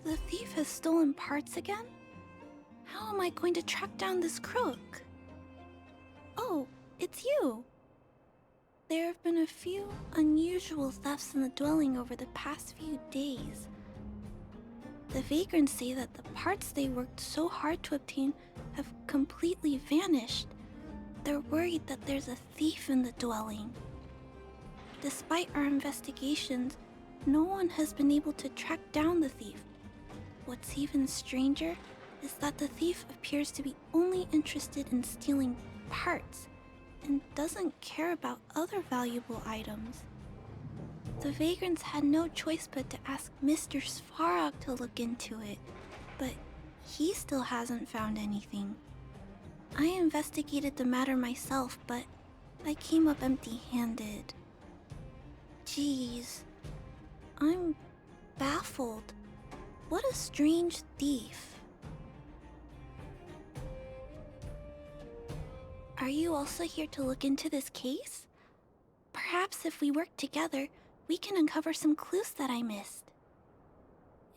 The thief has stolen parts again? How am I going to track down this crook? Oh, it's you! There have been a few unusual thefts in the dwelling over the past few days. The vagrants say that the parts they worked so hard to obtain have completely vanished. They're worried that there's a thief in the dwelling. Despite our investigations, no one has been able to track down the thief. What's even stranger is that the thief appears to be only interested in stealing parts and doesn't care about other valuable items. The vagrants had no choice but to ask Mr. Svarog to look into it, but he still hasn't found anything. I investigated the matter myself, but I came up empty-handed. Geez, I'm baffled. What a strange thief. Are you also here to look into this case? Perhaps if we work together, we can uncover some clues that I missed.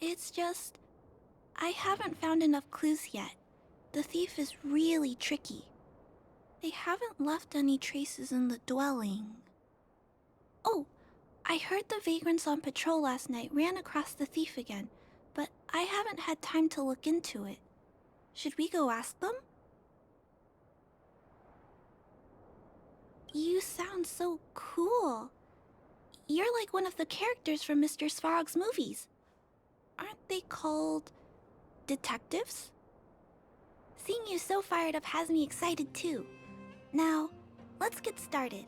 It's just, I haven't found enough clues yet. The thief is really tricky. They haven't left any traces in the dwelling. Oh, I heard the vagrants on patrol last night ran across the thief again, but I haven't had time to look into it. Should we go ask them? You sound so cool. You're like one of the characters from Mr. Svarog's movies. Aren't they called detectives? Seeing you so fired up has me excited too. Now, let's get started.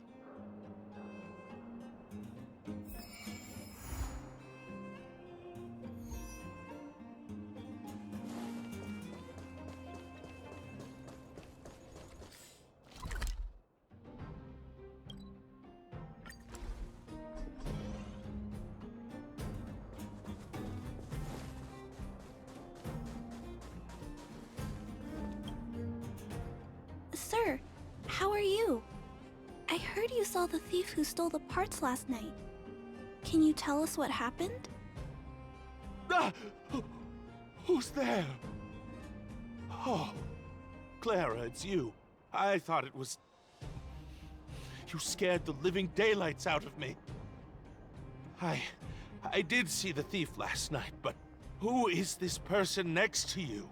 Sir, how are you? I heard you saw the thief who stole the parts last night. Can you tell us what happened? Ah! Who's there? Oh, Clara, it's you. I thought it was... You scared the living daylights out of me. I did see the thief last night, but who is this person next to you?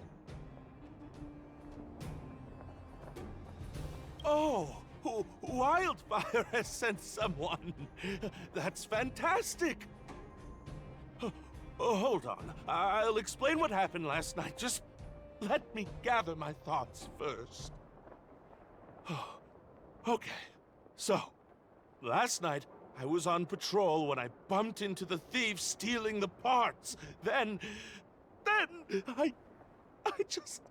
Oh, Wildfire has sent someone. That's fantastic. Oh, hold on. I'll explain what happened last night. Just let me gather my thoughts first. Okay. So, last night I was on patrol when I bumped into the thief stealing the parts. Then I just...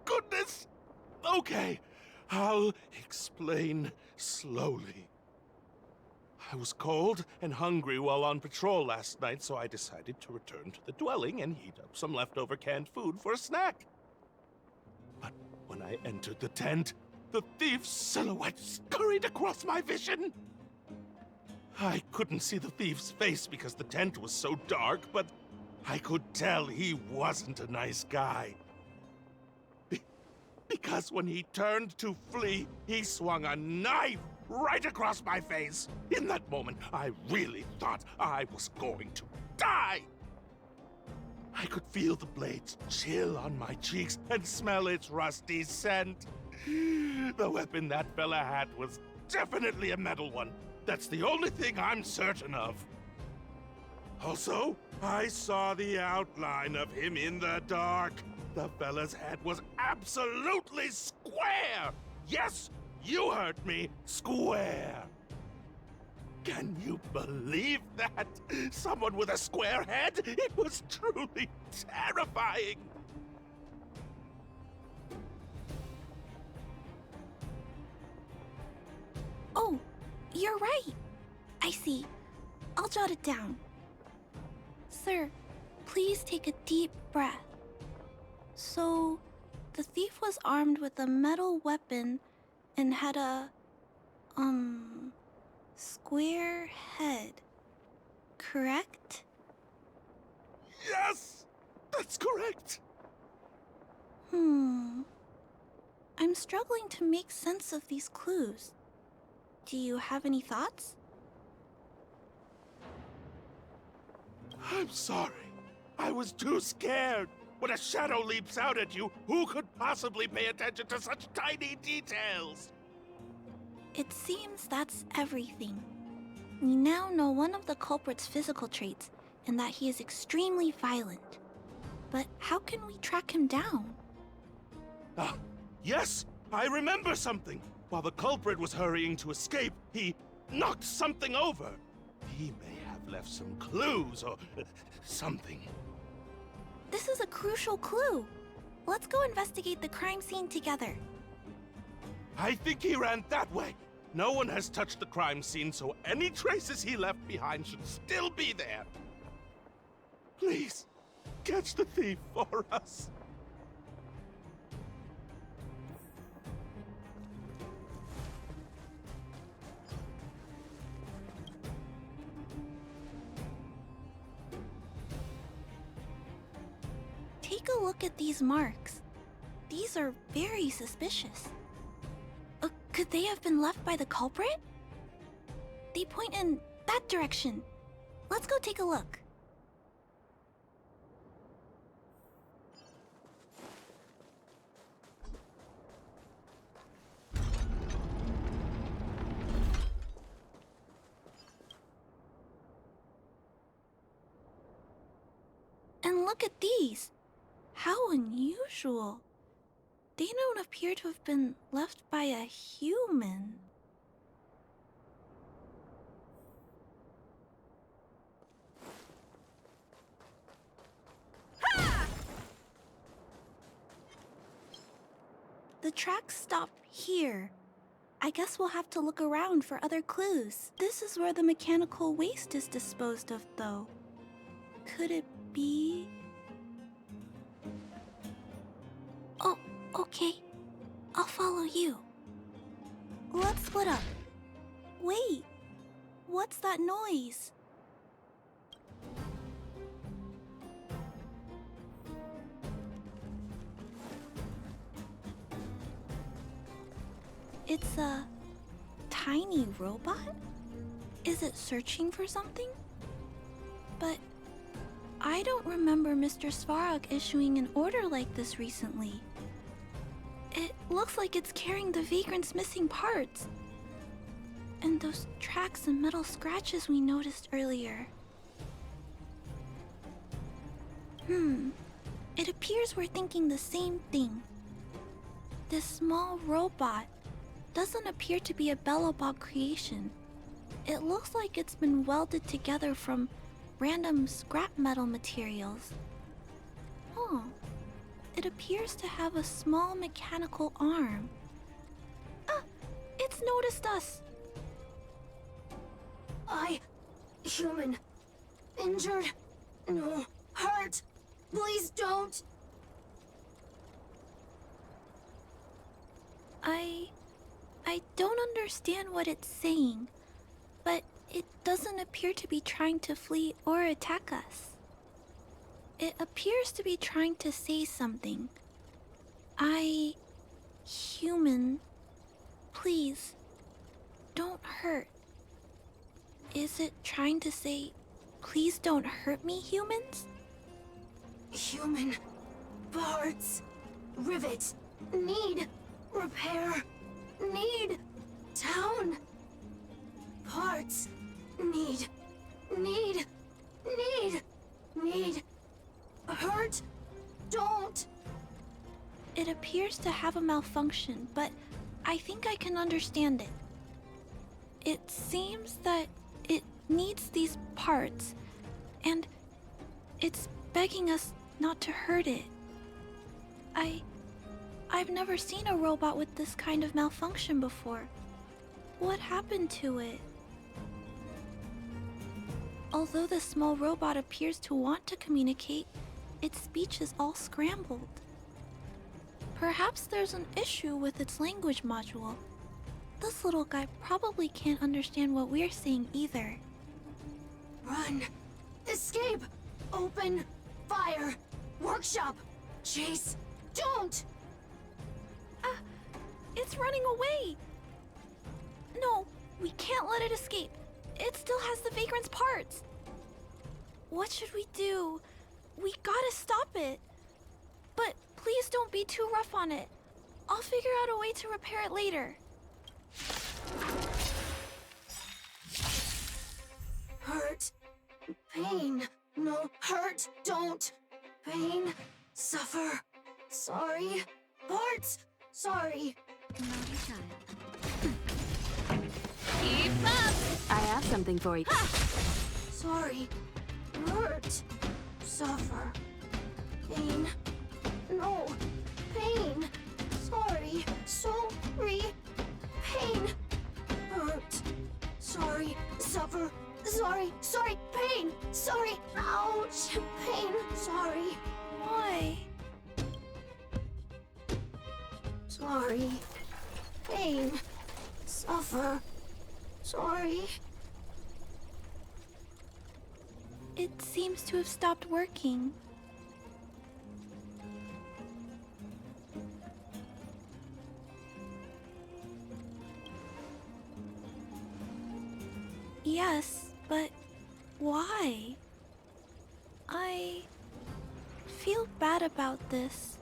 Goodness! Okay, I'll explain slowly. I was cold and hungry while on patrol last night, so I decided to return to the dwelling and heat up some leftover canned food for a snack. But when I entered the tent, the thief's silhouette scurried across my vision. I couldn't see the thief's face because the tent was so dark, but I could tell he wasn't a nice guy. Because when he turned to flee, he swung a knife right across my face. In that moment, I really thought I was going to die. I could feel the blades chill on my cheeks and smell its rusty scent. The weapon that fella had was definitely a metal one. That's the only thing I'm certain of. Also, I saw the outline of him in the dark. The fella's head was absolutely square! Yes, you heard me, square! Can you believe that? Someone with a square head? It was truly terrifying! Oh, you're right. I see. I'll jot it down. Sir, please take a deep breath. So, the thief was armed with a metal weapon and had a, square head. correct? Yes! That's correct! I'm struggling to make sense of these clues. Do you have any thoughts? I'm sorry. I was too scared. When a shadow leaps out at you, who could possibly pay attention to such tiny details? It seems that's everything. We now know one of the culprit's physical traits, and that he is extremely violent. But how can we track him down? Ah, yes! I remember something! While the culprit was hurrying to escape, he knocked something over. He may have left some clues or something. This is a crucial clue. Let's go investigate the crime scene together. I think he ran that way. No one has touched the crime scene, so any traces he left behind should still be there. Please, catch the thief for us. Take a look at these marks. These are very suspicious. Could they have been left by the culprit? They point in that direction. Let's go take a look. And look at these. How unusual. They don't appear to have been left by a human. Ha! The tracks stop here. I guess we'll have to look around for other clues. This is where the mechanical waste is disposed of, though. Could it be... Oh, okay. I'll follow you. Let's split up. Wait. What's that noise? It's a tiny robot? Is it searching for something? But I don't remember Mr. Svarog issuing an order like this recently. It looks like it's carrying the vagrant's missing parts. And those tracks and metal scratches we noticed earlier. It appears we're thinking the same thing. This small robot doesn't appear to be a Bellobog creation. It looks like it's been welded together from random scrap metal materials. It appears to have a small mechanical arm. Ah! It's noticed us! Human. Injured. No. Hurt. Please don't. I don't understand what it's saying, but it doesn't appear to be trying to flee or attack us. It appears to be trying to say something. Human, please, don't hurt. Is it trying to say, please don't hurt me, humans? Human. Parts. Rivet. Need. Repair. Need. Town. Parts. Need. Hurt. Don't. It appears to have a malfunction, but I think I can understand it. It seems that it needs these parts, and it's begging us not to hurt it. I've never seen a robot with this kind of malfunction before. What happened to it? Although the small robot appears to want to communicate, its speech is all scrambled. Perhaps there's an issue with its language module. This little guy probably can't understand what we're saying either. Run. Escape! Open fire! Workshop! Chase! Don't! It's running away! No, we can't let it escape. It still has the Vagrant's parts. What should we do? We gotta stop it. But please don't be too rough on it. I'll figure out a way to repair it later. Hurt. Pain. No, hurt. Don't. Pain. Suffer. Sorry. Parts. Sorry. Naughty child. Keep up! I have something for you. Sorry. Hurt. Suffer. Pain. No. Pain. Sorry. Sorry. Pain. Hurt. Sorry. Suffer. Sorry. Sorry. Pain. Sorry. Ouch. Pain. Sorry. Why? Sorry. Pain. Suffer. Sorry. It seems to have stopped working. Yes, but why? I feel bad about this.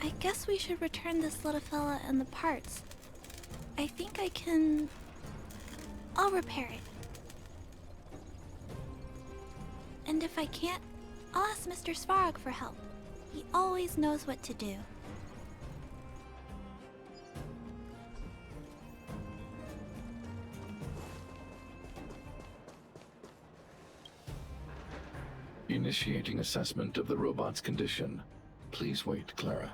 I guess we should return this little fella and the parts. I think I can... I'll repair it. And if I can't, I'll ask Mr. Svarog for help. He always knows what to do. Initiating assessment of the robot's condition. Please wait, Clara.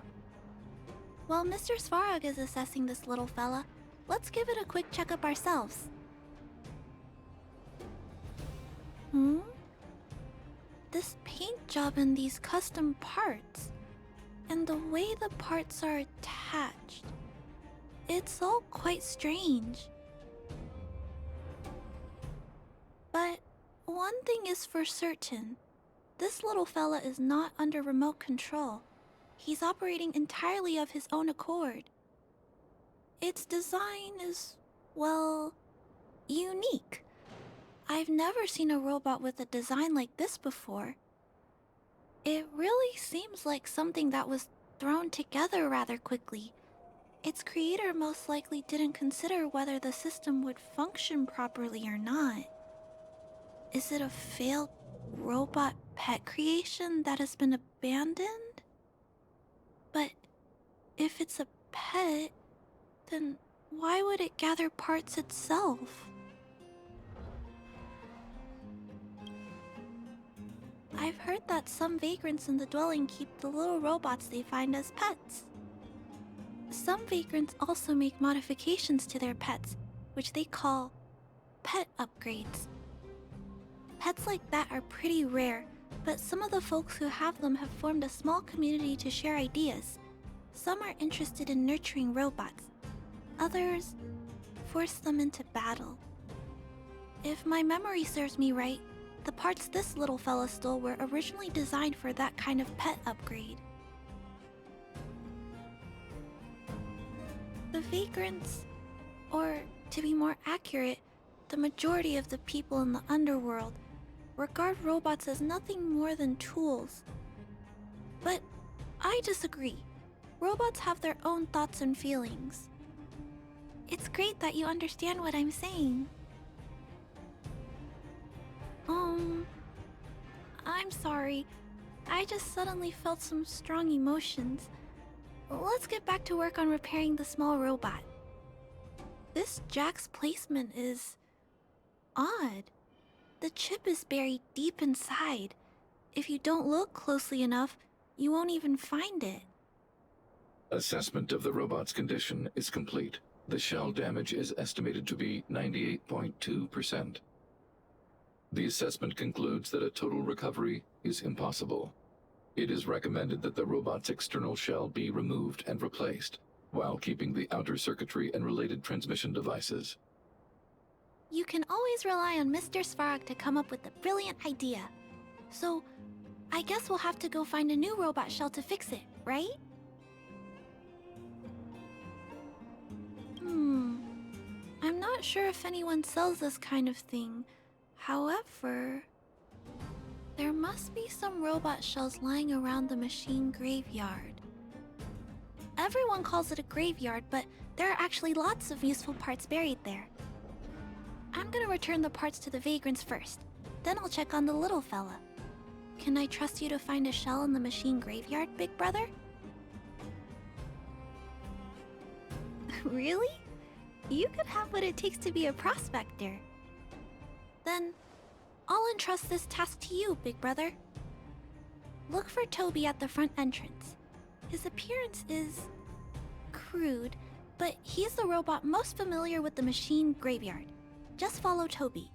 While Mr. Svarog is assessing this little fella, let's give it a quick checkup ourselves. This paint job and these custom parts, and the way the parts are attached, it's all quite strange. But one thing is for certain, this little fella is not under remote control. He's operating entirely of his own accord. Its design is, well, unique. I've never seen a robot with a design like this before. It really seems like something that was thrown together rather quickly. Its creator most likely didn't consider whether the system would function properly or not. Is it a failed robot pet creation that has been abandoned? But if it's a pet, then why would it gather parts itself? I've heard that some vagrants in the dwelling keep the little robots they find as pets. Some vagrants also make modifications to their pets, which they call pet upgrades. Pets like that are pretty rare, but some of the folks who have them have formed a small community to share ideas. Some are interested in nurturing robots. Others force them into battle. If my memory serves me right, the parts this little fella stole were originally designed for that kind of pet upgrade. The vagrants, or to be more accurate, the majority of the people in the underworld, regard robots as nothing more than tools. But I disagree. Robots have their own thoughts and feelings. It's great that you understand what I'm saying. I'm sorry. I just suddenly felt some strong emotions. Let's get back to work on repairing the small robot. This jack's placement is odd. The chip is buried deep inside. If you don't look closely enough, you won't even find it. Assessment of the robot's condition is complete. The shell damage is estimated to be 98.2%. The assessment concludes that a total recovery is impossible. It is recommended that the robot's external shell be removed and replaced, while keeping the outer circuitry and related transmission devices. you can always rely on Mr. Svarog to come up with a brilliant idea. So, I guess we'll have to go find a new robot shell to fix it, right? I'm not sure if anyone sells this kind of thing. However, there must be some robot shells lying around the machine graveyard. Everyone calls it a graveyard, but there are actually lots of useful parts buried there. I'm gonna return the parts to the vagrants first. Then I'll check on the little fella. Can I trust you to find a shell in the machine graveyard, big brother? Really? You could have what it takes to be a prospector. Then, I'll entrust this task to you, big brother. Look for Toby at the front entrance. His appearance is crude, but he's the robot most familiar with the machine graveyard. Just follow Toby.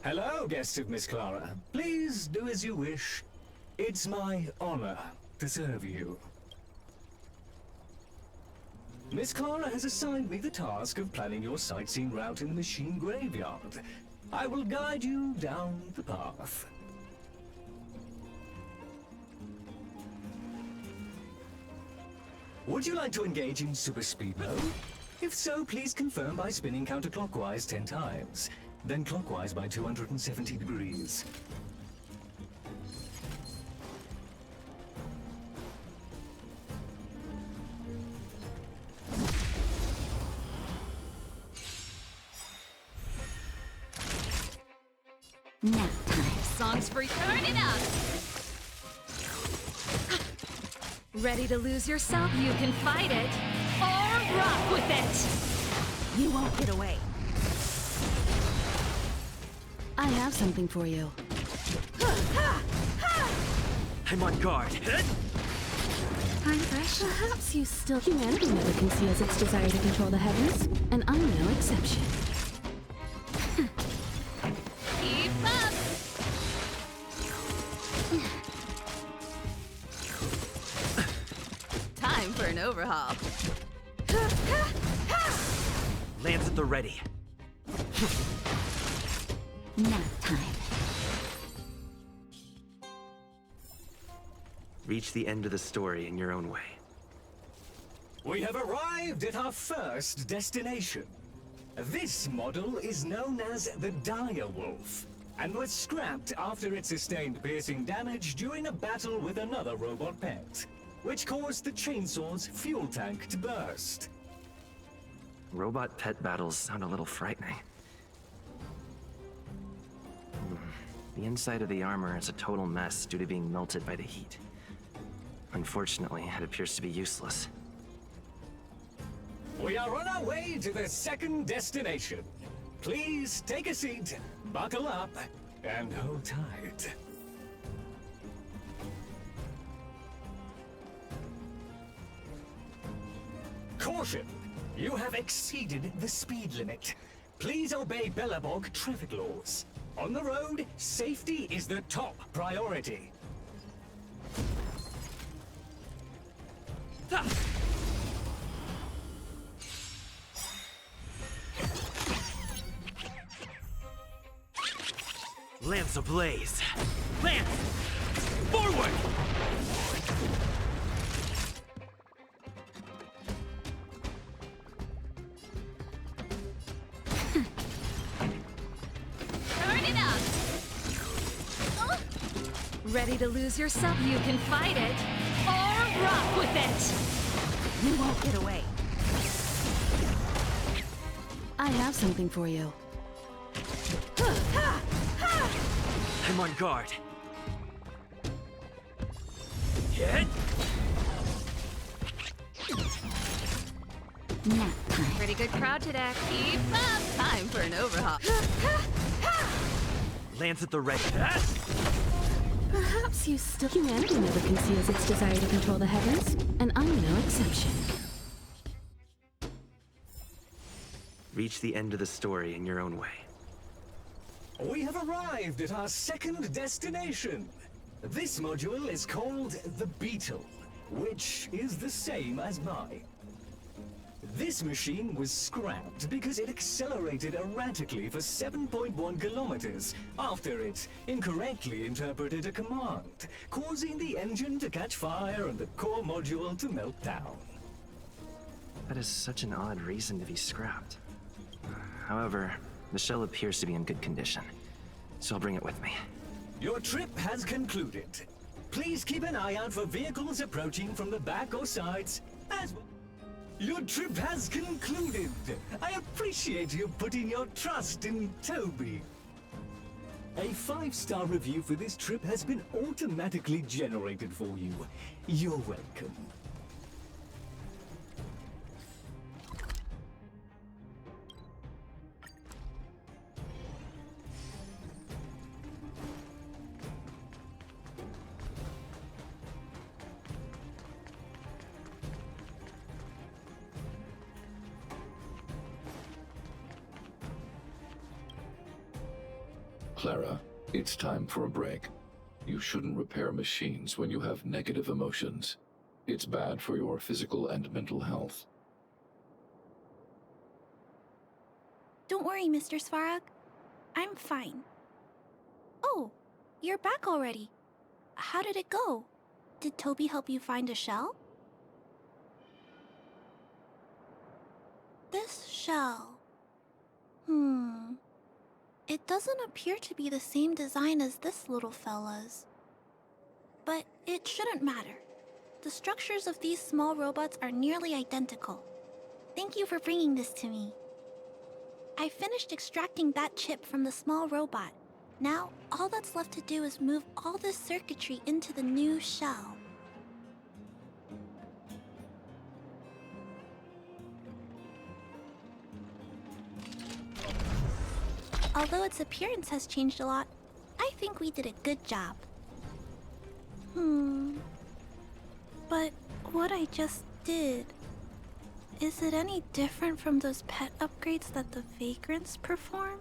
Hello, guests of Miss Clara. Please do as you wish. It's my honor to serve you. Miss Clara has assigned me the task of planning your sightseeing route in the machine graveyard. I will guide you down the path. Would you like to engage in super speed mode? If so, please confirm by spinning counterclockwise 10 times. Then clockwise by 270 degrees. Nap time. Songs for turn it up. Ready to lose yourself? You can fight it or rock with it. You won't get away. I have something for you. I'm on guard. I'm fresh. Perhaps you still... Humanity never conceals its desire to control the heavens, and I'm no exception. Keep up! Time for an overhaul. Lance at the ready. Nap time. Reach the end of the story in your own way. We have arrived at our first destination. This model is known as the Dire Wolf, and was scrapped after it sustained piercing damage during a battle with another robot pet, which caused the chainsaw's fuel tank to burst. Robot pet battles sound a little frightening. The inside of the armor is a total mess due to being melted by the heat. Unfortunately, it appears to be useless. We are on our way to the second destination. Please take a seat, buckle up, and hold tight. Caution! You have exceeded the speed limit. Please obey Bellabog traffic laws. On the road, safety is the top priority. Lance ablaze! Lance! Forward! Turn it up! Ready to lose yourself? You can fight it or rock with it. You won't get away. I have something for you. I'm on guard. Hit! Nap time. Ready pretty good crowd today. Keep up! Time for an overhaul. Lance at the ready. Perhaps you still... Humanity never conceals its desire to control the heavens, and I'm no exception. Reach the end of the story in your own way. We have arrived at our second destination. This module is called the Beetle, which is the same as mine. This machine was scrapped because it accelerated erratically for 7.1 kilometers after it incorrectly interpreted a command, causing the engine to catch fire and the core module to melt down. That is such an odd reason to be scrapped. However, the shell appears to be in good condition, so I'll bring it with me. Your trip has concluded. Please keep an eye out for vehicles approaching from the back or sides, as well. Your trip has concluded. I appreciate you putting your trust in Toby. A 5-star review for this trip has been automatically generated for you. You're welcome. Clara, it's time for a break. You shouldn't repair machines when you have negative emotions. It's bad for your physical and mental health. Don't worry, Mr. Svarog. I'm fine. Oh, you're back already. How did it go? Did Toby help you find a shell? This shell... It doesn't appear to be the same design as this little fella's. But it shouldn't matter. The structures of these small robots are nearly identical. Thank you for bringing this to me. I finished extracting that chip from the small robot. Now, all that's left to do is move all this circuitry into the new shell. Although its appearance has changed a lot, I think we did a good job. But what I just did... Is it any different from those pet upgrades that the Vagrants perform?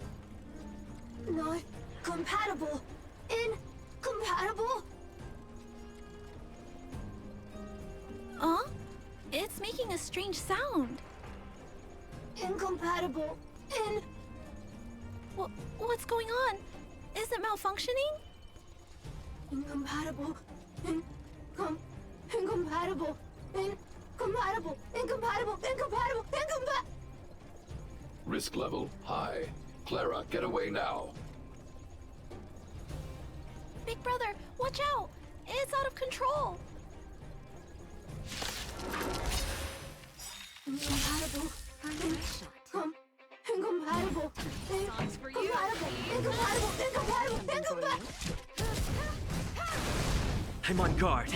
Not compatible. Incompatible? Huh? It's making a strange sound. Incompatible. What's going on? Is it malfunctioning? Incompatible. Incompatible. Risk level high. Clara, get away now. Big brother, watch out! It's out of control! Incompatible. Incompatible. Songs for you. Incompatible. I'm on guard.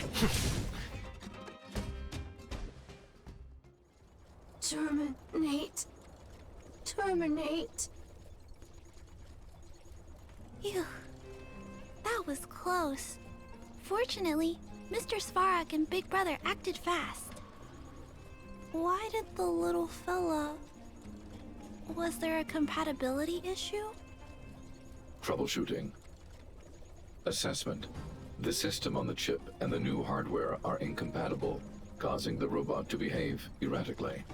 Terminate. Phew. That was close. Fortunately, Mr. Svarog and Big Brother acted fast. Why did the little fella... Was there a compatibility issue? Troubleshooting. Assessment. The system on the chip and the new hardware are incompatible, causing the robot to behave erratically.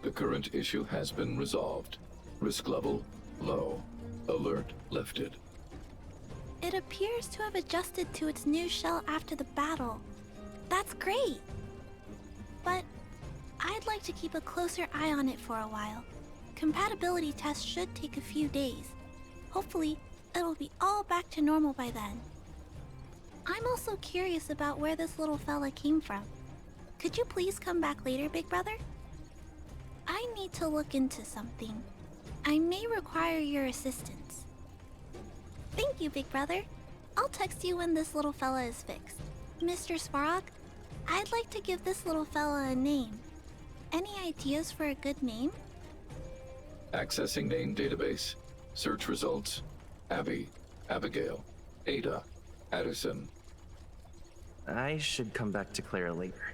The current issue has been resolved. Risk level low. Alert lifted. It appears to have adjusted to its new shell after the battle. That's great! But I'd like to keep a closer eye on it for a while. Compatibility tests should take a few days. Hopefully, it'll be all back to normal by then. I'm also curious about where this little fella came from. Could you please come back later, Big Brother? I need to look into something. I may require your assistance. Thank you, Big Brother. I'll text you when this little fella is fixed. Mr. Svarog, I'd like to give this little fella a name. Any ideas for a good name? Accessing name database. Search results. Abby, Abigail, Ada, Addison. I should come back to Clara later.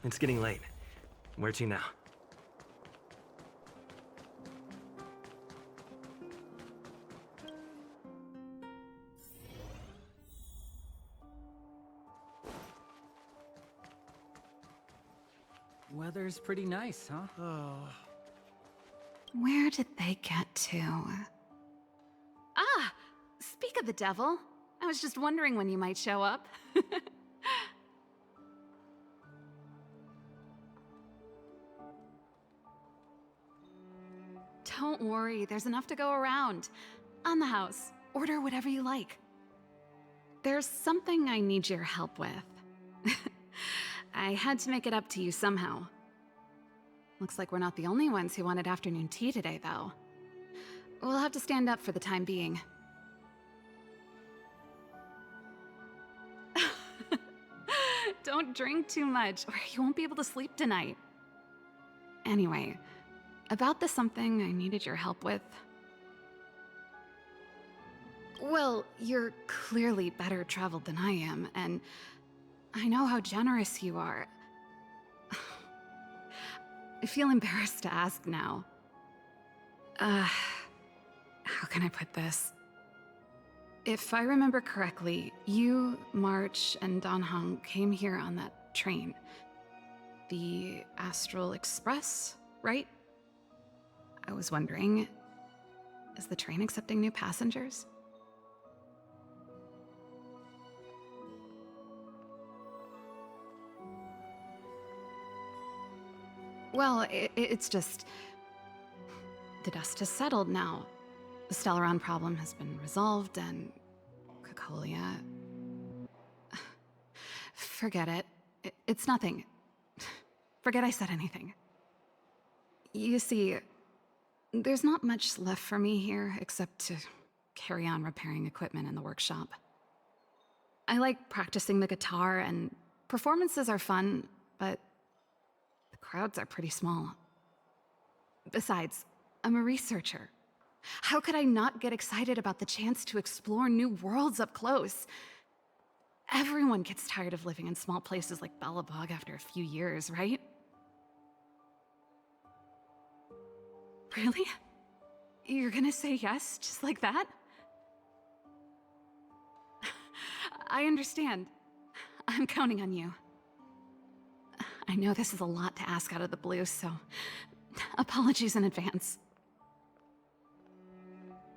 It's getting late. Where to now? Weather's pretty nice, huh? Where did they get to? Ah! Speak of the devil. I was just wondering when you might show up. Don't worry, there's enough to go around. On the house, order whatever you like. There's something I need your help with. I had to make it up to you somehow. Looks like we're not the only ones who wanted afternoon tea today, though. We'll have to stand up for the time being. Don't drink too much, or you won't be able to sleep tonight. Anyway, about the something I needed your help with. Well, you're clearly better traveled than I am, and I know how generous you are. I feel embarrassed to ask now. How can I put this? If I remember correctly, you, March, and Don Hong came here on that train. The Astral Express, right? I was wondering, is the train accepting new passengers? Well, it's just... the dust has settled now. The Stellaron problem has been resolved, and... Cocolia... Forget it. It's nothing. Forget I said anything. You see, there's not much left for me here except to carry on repairing equipment in the workshop. I like practicing the guitar, and performances are fun, but the crowds are pretty small. Besides, I'm a researcher. How could I not get excited about the chance to explore new worlds up close? Everyone gets tired of living in small places like Belobog after a few years, right? Really? You're gonna say yes, just like that? I understand. I'm counting on you. I know this is a lot to ask out of the blue, so apologies in advance.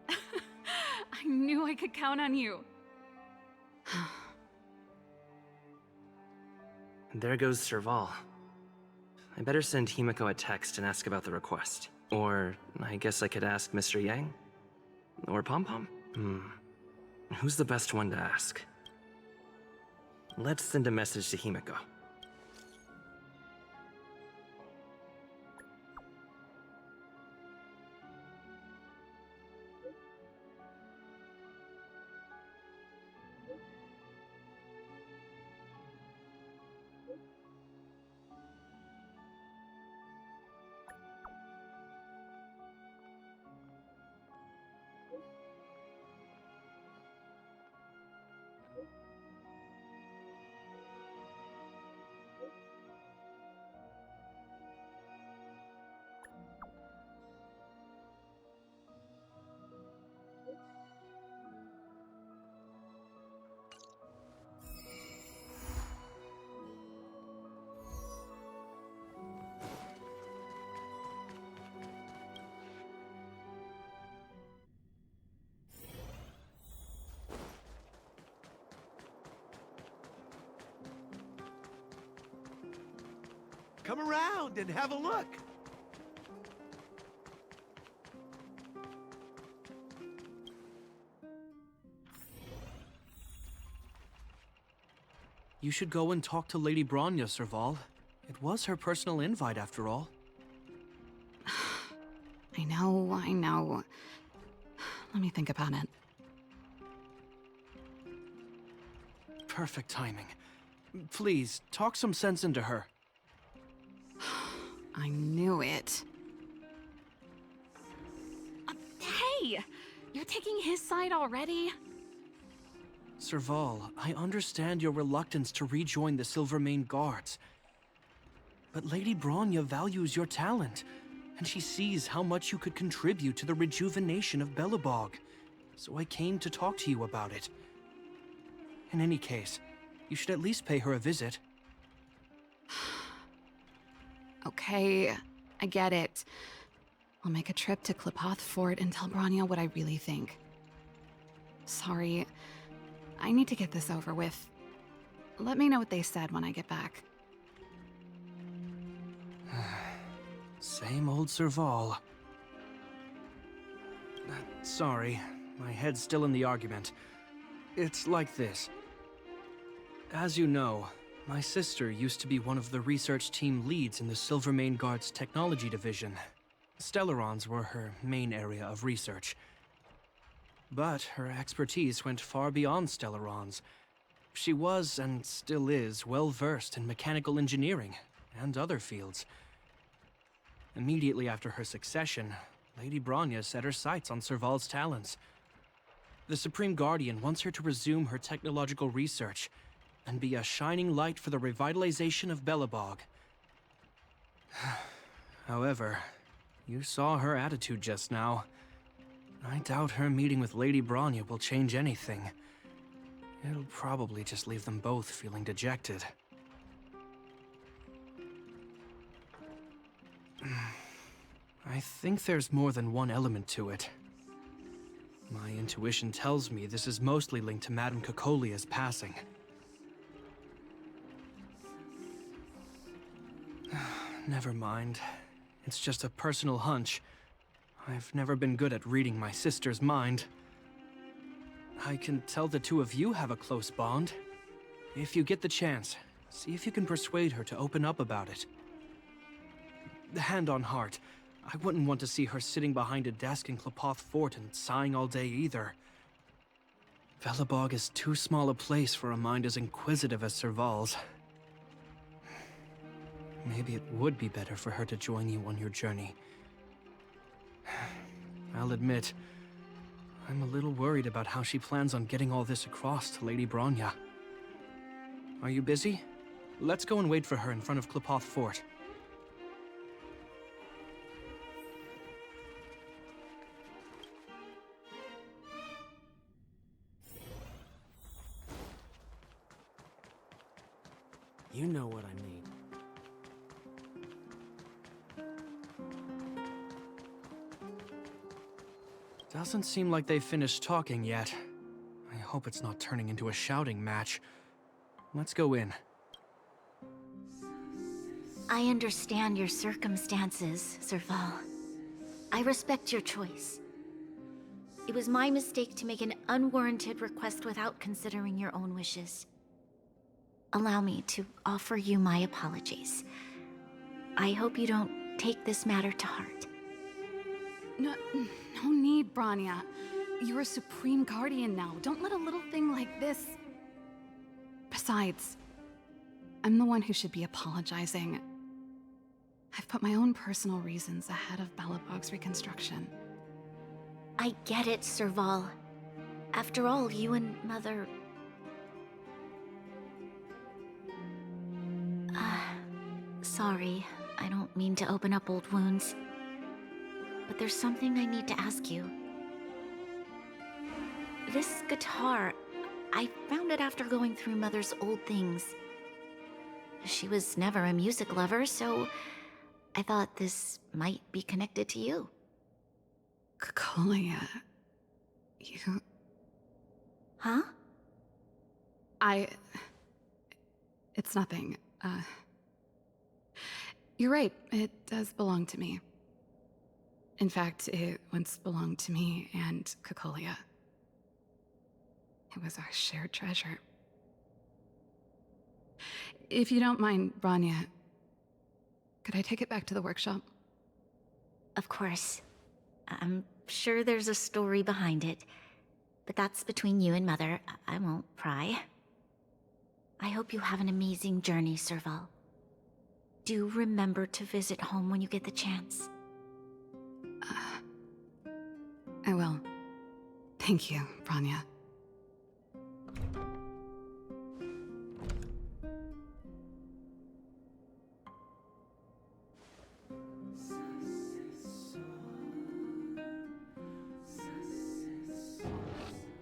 I knew I could count on you. There goes Serval. I better send Himiko a text and ask about the request. Or I guess I could ask Mr. Yang? Or Pom-Pom? Who's the best one to ask? Let's send a message to Himiko. Come around and have a look. You should go and talk to Lady Bronya, Serval. It was her personal invite, after all. I know. Let me think about it. Perfect timing. Please, talk some sense into her. I knew it. Hey! You're taking his side already? Serval, I understand your reluctance to rejoin the Silvermane Guards. But Lady Bronya values your talent, and she sees how much you could contribute to the rejuvenation of Belobog. So I came to talk to you about it. In any case, you should at least pay her a visit. Okay, I get it. I'll make a trip to Klipoth Fort and tell Bronya what I really think. Sorry, I need to get this over with. Let me know what they said when I get back. Same old Serval. Sorry, my head's still in the argument. It's like this. As you know, my sister used to be one of the research team leads in the Silvermane Guard's technology division. Stellarons were her main area of research. But her expertise went far beyond Stellarons. She was, and still is, well versed in mechanical engineering and other fields. Immediately after her succession, Lady Bronya set her sights on Serval's talents. The Supreme Guardian wants her to resume her technological research and be a shining light for the revitalization of Belobog. However, you saw her attitude just now. I doubt her meeting with Lady Bronya will change anything. It'll probably just leave them both feeling dejected. I think there's more than one element to it. My intuition tells me this is mostly linked to Madame Cocolia's passing. Never mind. It's just a personal hunch. I've never been good at reading my sister's mind. I can tell the two of you have a close bond. If you get the chance, see if you can persuade her to open up about it. Hand on heart, I wouldn't want to see her sitting behind a desk in Klipoth Fort and sighing all day either. Belobog is too small a place for a mind as inquisitive as Serval's. Maybe it would be better for her to join you on your journey. I'll admit, I'm a little worried about how she plans on getting all this across to Lady Bronya. Are you busy? Let's go and wait for her in front of Klipoth Fort. You know what I mean. Doesn't seem like they've finished talking yet. I hope it's not turning into a shouting match. Let's go in. I understand your circumstances, Serval. I respect your choice. It was my mistake to make an unwarranted request without considering your own wishes. Allow me to offer you my apologies. I hope you don't take this matter to heart. No need, Bronya. You're a Supreme Guardian now. Don't let a little thing like this... Besides, I'm the one who should be apologizing. I've put my own personal reasons ahead of Belobog's reconstruction. I get it, Serval. After all, you and Mother... Sorry, I don't mean to open up old wounds. But there's something I need to ask you. This guitar, I found it after going through Mother's old things. She was never a music lover, so I thought this might be connected to you. Cocolia... you... Huh? It's nothing. You're right, it does belong to me. In fact, it once belonged to me and Cocolia. It was our shared treasure. If you don't mind, Rania, could I take it back to the workshop? Of course. I'm sure there's a story behind it. But that's between you and Mother. I won't pry. I hope you have an amazing journey, Serval. Do remember to visit home when you get the chance. I will. Thank you, Rania.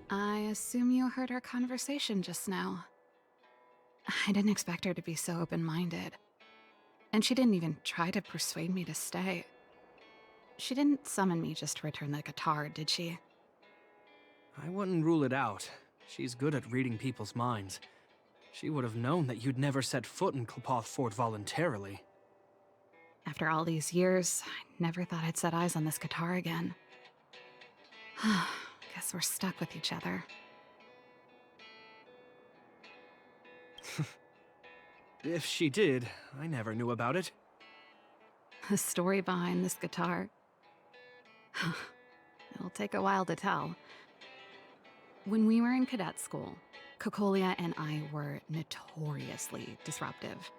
I assume you heard our conversation just now. I didn't expect her to be so open-minded. And she didn't even try to persuade me to stay. She didn't summon me just to return the guitar, did she? I wouldn't rule it out. She's good at reading people's minds. She would have known that you'd never set foot in Klopoth Fort voluntarily. After all these years, I never thought I'd set eyes on this guitar again. Guess we're stuck with each other. If she did, I never knew about it. The story behind this guitar. It'll take a while to tell. When we were in cadet school, Cocolia and I were notoriously disruptive.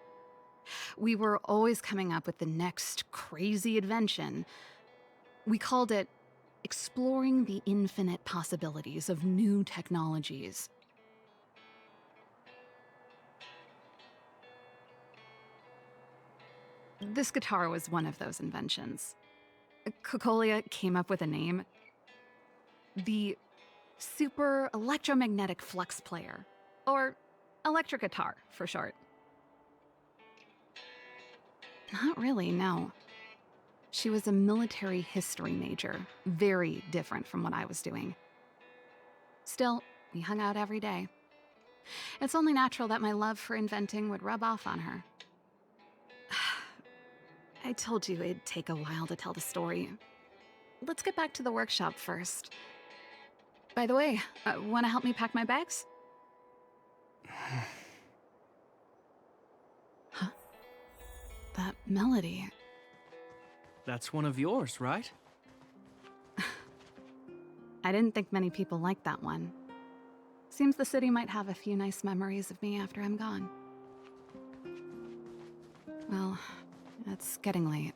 We were always coming up with the next crazy invention. We called it exploring the infinite possibilities of new technologies. This guitar was one of those inventions. Cocolia came up with a name. The Super Electromagnetic Flux Player, or electric guitar for short. Not really, no. She was a military history major, very different from what I was doing. Still, we hung out every day. It's only natural that my love for inventing would rub off on her. I told you it'd take a while to tell the story. Let's get back to the workshop first. By the way, want to help me pack my bags? Huh? That melody. That's one of yours, right? I didn't think many people liked that one. Seems the city might have a few nice memories of me after I'm gone. Well, it's getting late.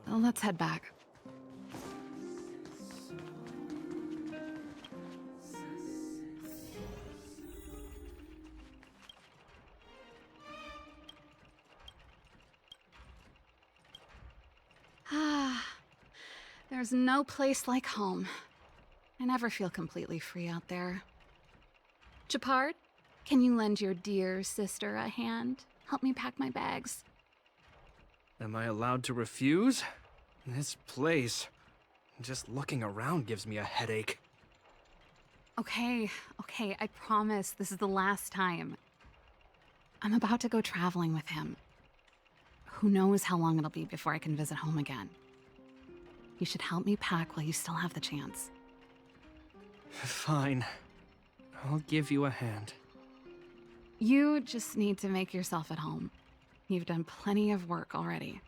Let's head back. There's no place like home. I never feel completely free out there. Chapard, can you lend your dear sister a hand? Help me pack my bags. Am I allowed to refuse? This place... just looking around gives me a headache. Okay, I promise this is the last time. I'm about to go traveling with him. Who knows how long it'll be before I can visit home again. You should help me pack while you still have the chance. Fine. I'll give you a hand. You just need to make yourself at home. You've done plenty of work already.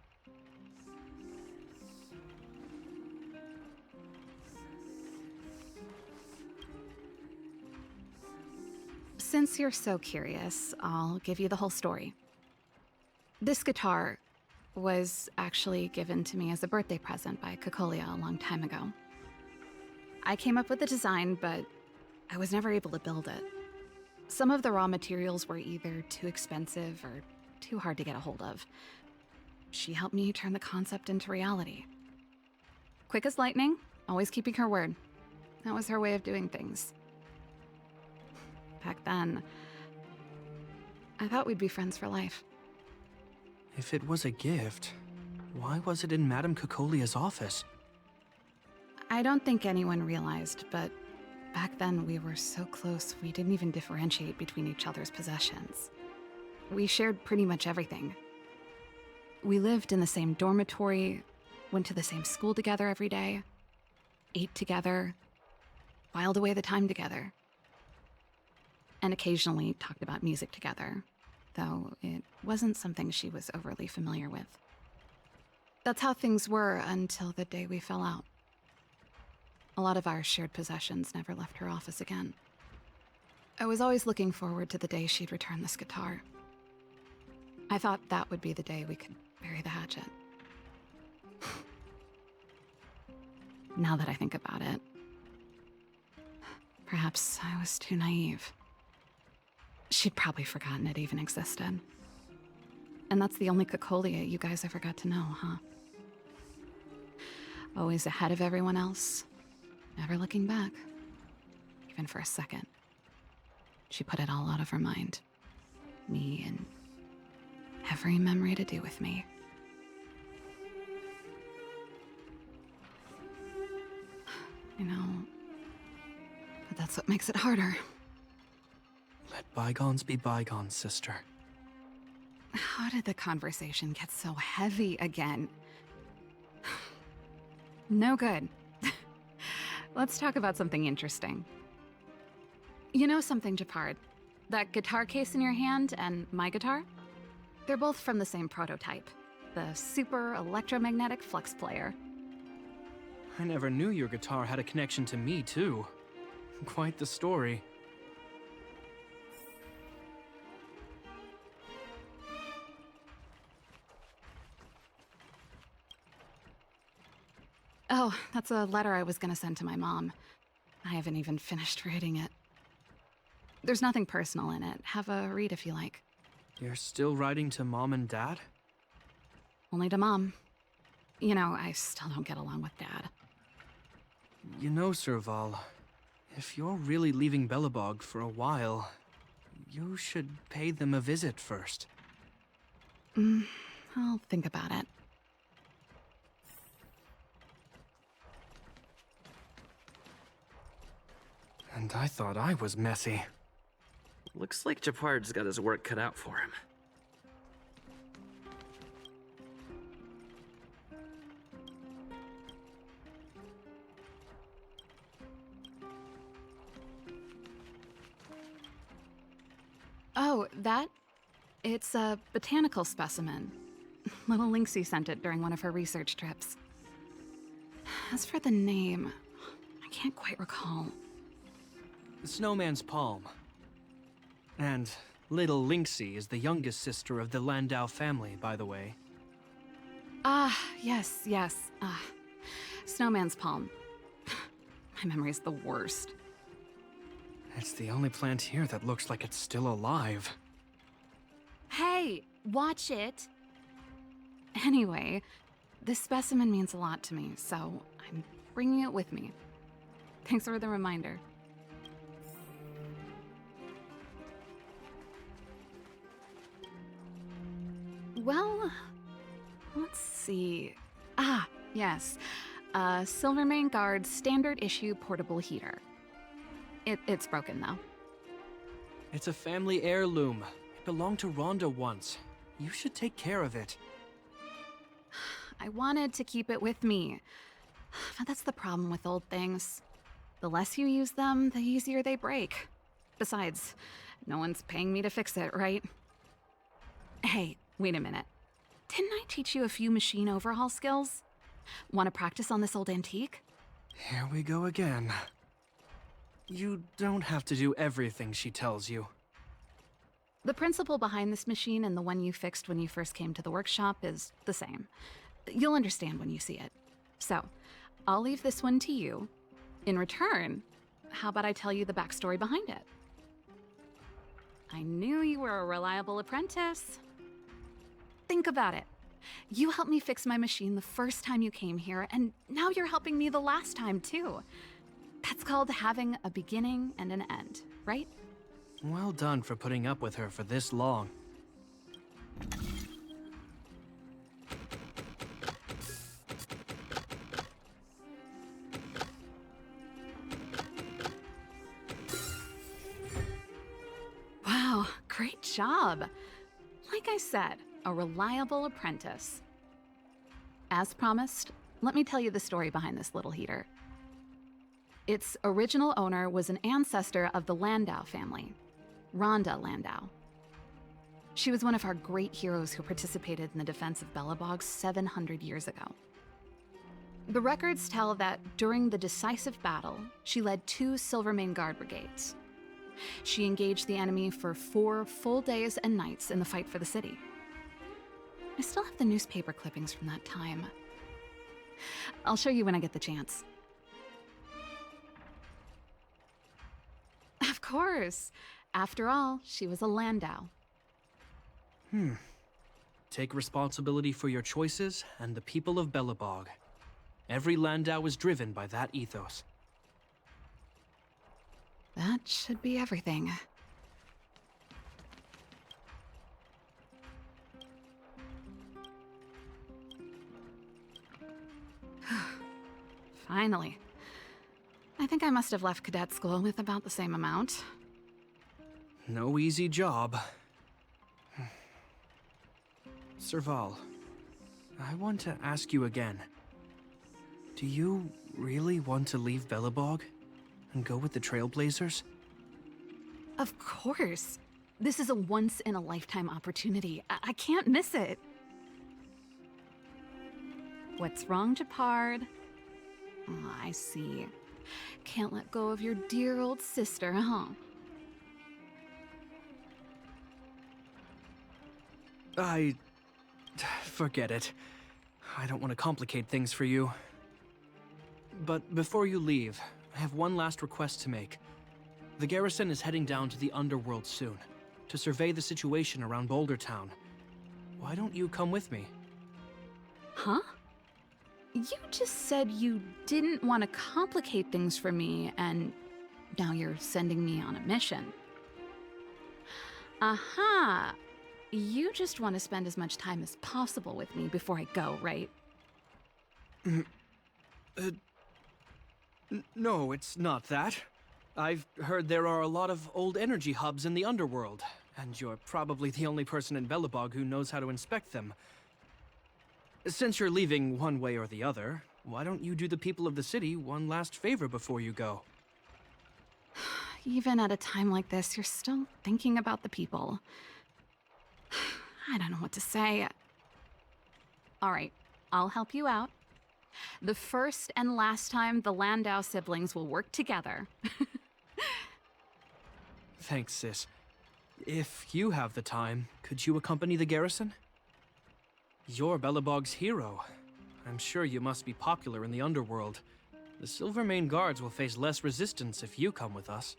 Since you're so curious, I'll give you the whole story. This guitar was actually given to me as a birthday present by Cocolia a long time ago. I came up with the design, but I was never able to build it. Some of the raw materials were either too expensive or too hard to get a hold of. She helped me turn the concept into reality. Quick as lightning, always keeping her word. That was her way of doing things. Back then, I thought we'd be friends for life. If it was a gift, why was it in Madame Cocolia's office? I don't think anyone realized, but back then we were so close we didn't even differentiate between each other's possessions. We shared pretty much everything. We lived in the same dormitory, went to the same school together every day, ate together, whiled away the time together, and occasionally talked about music together. though it wasn't something she was overly familiar with. That's how things were until the day we fell out. A lot of our shared possessions never left her office again. I was always looking forward to the day she'd return this guitar. I thought that would be the day we could bury the hatchet. Now that I think about it, perhaps I was too naive. She'd probably forgotten it even existed. And that's the only Cocolia you guys ever got to know, huh? Always ahead of everyone else, never looking back, even for a second. She put it all out of her mind. Me and every memory to do with me. You know, but that's what makes it harder. Let bygones be bygones, sister. How did the conversation get so heavy again? No good. Let's talk about something interesting. You know something, Japard? That guitar case in your hand and my guitar? They're both from the same prototype. The Super Electromagnetic Flux Player. I never knew your guitar had a connection to me, too. Quite the story. Oh, that's a letter I was gonna send to my mom. I haven't even finished reading it. There's nothing personal in it. Have a read if you like. You're still writing to Mom and Dad? Only to Mom. You know, I still don't get along with Dad. You know, Serval, if you're really leaving Belobog for a while, you should pay them a visit first. I'll think about it. And I thought I was messy. Looks like Japard's got his work cut out for him. Oh, that? It's a botanical specimen. Little Lynxie sent it during one of her research trips. As for the name, I can't quite recall. The Snowman's Palm. And Little Lynxie is the youngest sister of the Landau family, by the way. Ah, yes. Snowman's Palm. My memory's the worst. It's the only plant here that looks like it's still alive. Hey, watch it! Anyway, this specimen means a lot to me, so I'm bringing it with me. Thanks for the reminder. Well, let's see. Ah, yes. Silvermane Guard standard issue portable heater. It's broken though. It's a family heirloom. It belonged to Rhonda once. You should take care of it. I wanted to keep it with me. But that's the problem with old things. The less you use them, the easier they break. Besides, no one's paying me to fix it, right? Hey, wait a minute. Didn't I teach you a few machine overhaul skills? Want to practice on this old antique? Here we go again. You don't have to do everything she tells you. The principle behind this machine and the one you fixed when you first came to the workshop is the same. You'll understand when you see it. So, I'll leave this one to you. In return, how about I tell you the backstory behind it? I knew you were a reliable apprentice. Think about it. You helped me fix my machine the first time you came here, and now you're helping me the last time, too. That's called having a beginning and an end, right? Well done for putting up with her for this long. Wow, great job. Like I said, a reliable apprentice. As promised, let me tell you the story behind this little heater. Its original owner was an ancestor of the Landau family, Rhonda Landau. She was one of our great heroes who participated in the defense of Belobog 700 years ago. The records tell that during the decisive battle, she led 2 Silvermane Guard brigades. She engaged the enemy for 4 full days and nights in the fight for the city. I still have the newspaper clippings from that time. I'll show you when I get the chance. Of course. After all, she was a Landau. Take responsibility for your choices and the people of Belobog. Every Landau is driven by that ethos. That should be everything. Finally. I think I must have left cadet school with about the same amount. No easy job. Serval, I want to ask you again. Do you really want to leave Belobog and go with the Trailblazers? Of course. This is a once-in-a-lifetime opportunity. I can't miss it. What's wrong, Japard? Oh, I see. Can't let go of your dear old sister, huh? Forget it. I don't want to complicate things for you. But before you leave, I have one last request to make. The garrison is heading down to the underworld soon, to survey the situation around Boulder Town. Why don't you come with me? Huh? You just said you didn't want to complicate things for me, and now you're sending me on a mission. Aha! You just want to spend as much time as possible with me before I go, right? No, it's not that. I've heard there are a lot of old energy hubs in the underworld, and you're probably the only person in Belobog who knows how to inspect them. Since you're leaving one way or the other, why don't you do the people of the city one last favor before you go? Even at a time like this, you're still thinking about the people. I don't know what to say. All right, I'll help you out. The first and last time the Landau siblings will work together. Thanks, sis. If you have the time, could you accompany the garrison? You're Belobog's hero. I'm sure you must be popular in the underworld. The Silvermane Guards will face less resistance if you come with us.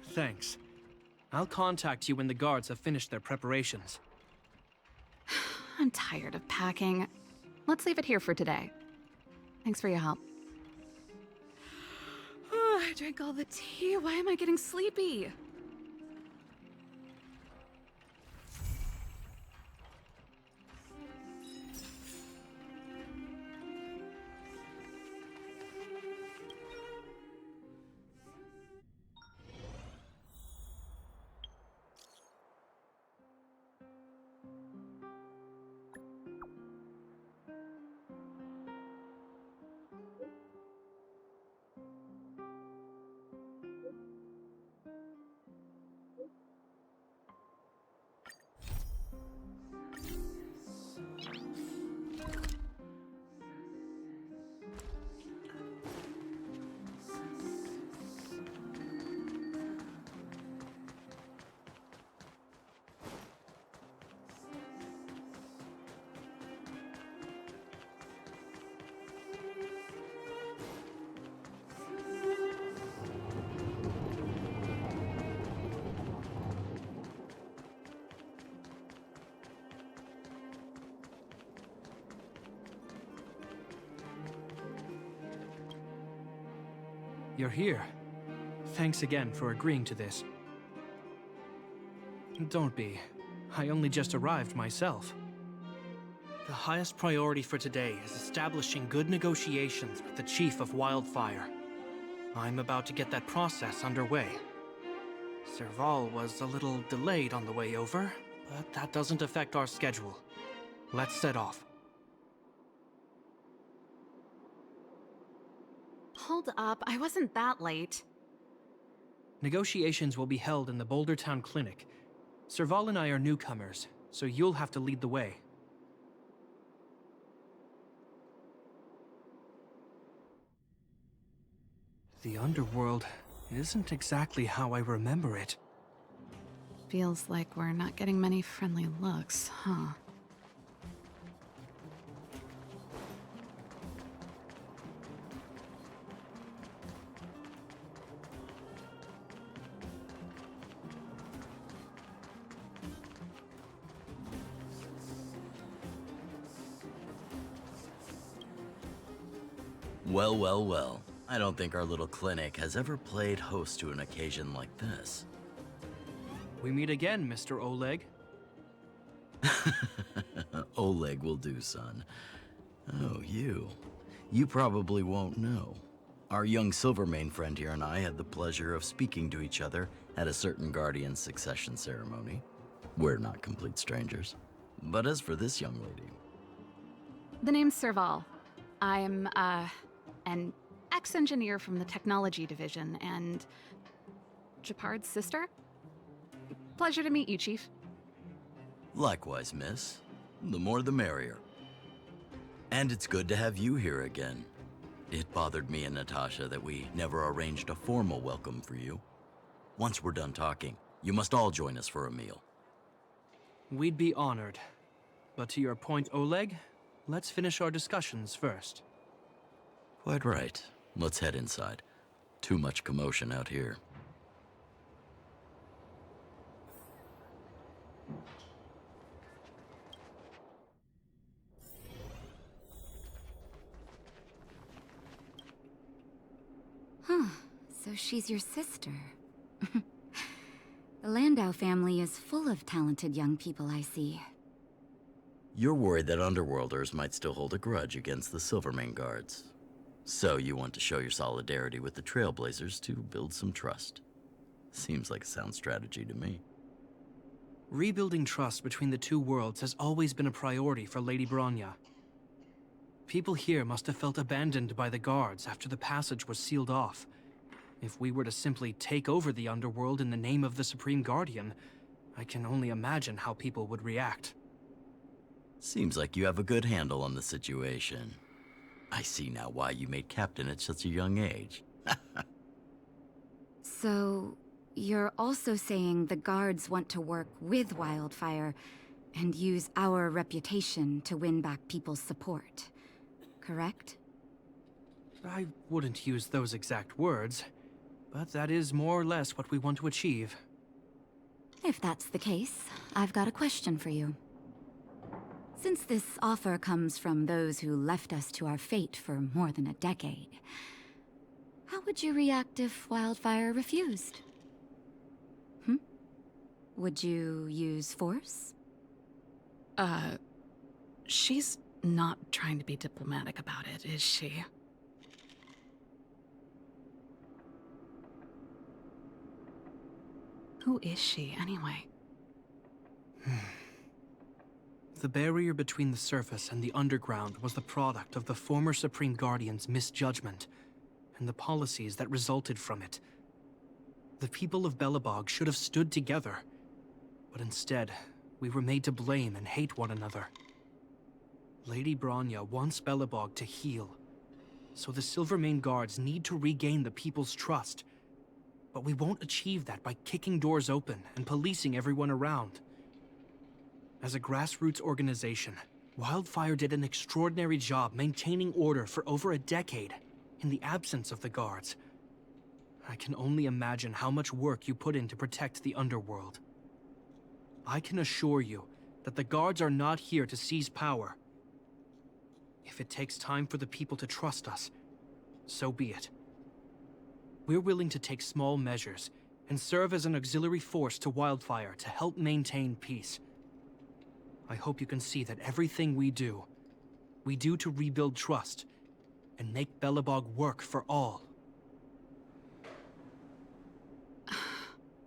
Thanks. I'll contact you when the guards have finished their preparations. I'm tired of packing. Let's leave it here for today. Thanks for your help. Oh, I drank all the tea. Why am I getting sleepy? You're here. Thanks again for agreeing to this. Don't be. I only just arrived myself. The highest priority for today is establishing good negotiations with the Chief of Wildfire. I'm about to get that process underway. Serval was a little delayed on the way over, but that doesn't affect our schedule. Let's set off. Hold up, I wasn't that late. Negotiations will be held in the Boulder Town Clinic. Serval and I are newcomers, so you'll have to lead the way. The underworld isn't exactly how I remember it. Feels like we're not getting many friendly looks, huh? Well, well, well. I don't think our little clinic has ever played host to an occasion like this. We meet again, Mr. Oleg. Oleg will do, son. Oh, you. You probably won't know. Our young Silvermane friend here and I had the pleasure of speaking to each other at a certain Guardian succession ceremony. We're not complete strangers. But as for this young lady... The name's Serval. I'm, an ex-engineer from the technology division and... Japard's sister? Pleasure to meet you, Chief. Likewise, miss. The more the merrier. And it's good to have you here again. It bothered me and Natasha that we never arranged a formal welcome for you. Once we're done talking, you must all join us for a meal. We'd be honored. But to your point, Oleg, let's finish our discussions first. Quite right. Let's head inside. Too much commotion out here. Huh. So she's your sister. The Landau family is full of talented young people, I see. You're worried that Underworlders might still hold a grudge against the Silvermane Guards. So you want to show your solidarity with the Trailblazers to build some trust. Seems like a sound strategy to me. Rebuilding trust between the two worlds has always been a priority for Lady Bronya. People here must have felt abandoned by the guards after the passage was sealed off. If we were to simply take over the underworld in the name of the Supreme Guardian, I can only imagine how people would react. Seems like you have a good handle on the situation. I see now why you made captain at such a young age. So, you're also saying the guards want to work with Wildfire and use our reputation to win back people's support, correct? I wouldn't use those exact words, but that is more or less what we want to achieve. If that's the case, I've got a question for you. Since this offer comes from those who left us to our fate for more than a decade, how would you react if Wildfire refused? Would you use force? She's not trying to be diplomatic about it, is she? Who is she, anyway? The barrier between the surface and the underground was the product of the former Supreme Guardian's misjudgment, and the policies that resulted from it. The people of Belobog should have stood together, but instead, we were made to blame and hate one another. Lady Bronya wants Belobog to heal, so the Silvermane Guards need to regain the people's trust. But we won't achieve that by kicking doors open and policing everyone around. As a grassroots organization, Wildfire did an extraordinary job maintaining order for over a decade, in the absence of the guards. I can only imagine how much work you put in to protect the underworld. I can assure you that the guards are not here to seize power. If it takes time for the people to trust us, so be it. We're willing to take small measures and serve as an auxiliary force to Wildfire to help maintain peace. I hope you can see that everything we do to rebuild trust and make Belobog work for all.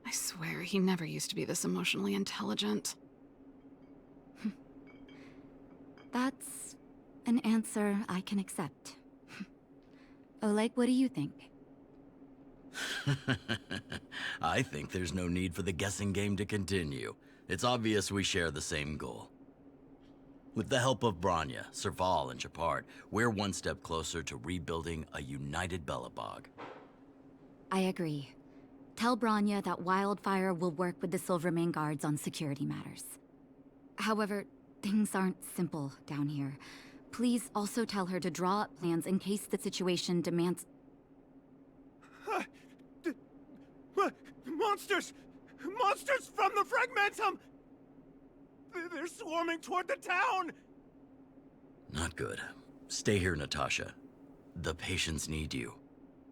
I swear, he never used to be this emotionally intelligent. That's an answer I can accept. Oleg, what do you think? I think there's no need for the guessing game to continue. It's obvious we share the same goal. With the help of Branya, Serval, and Japard, we're one step closer to rebuilding a united Belobog. I agree. Tell Branya that Wildfire will work with the Silvermane guards on security matters. However, things aren't simple down here. Please also tell her to draw up plans in case the situation demands... Monsters! Monsters from the Fragmentum! They're swarming toward the town! Not good. Stay here, Natasha. The patients need you.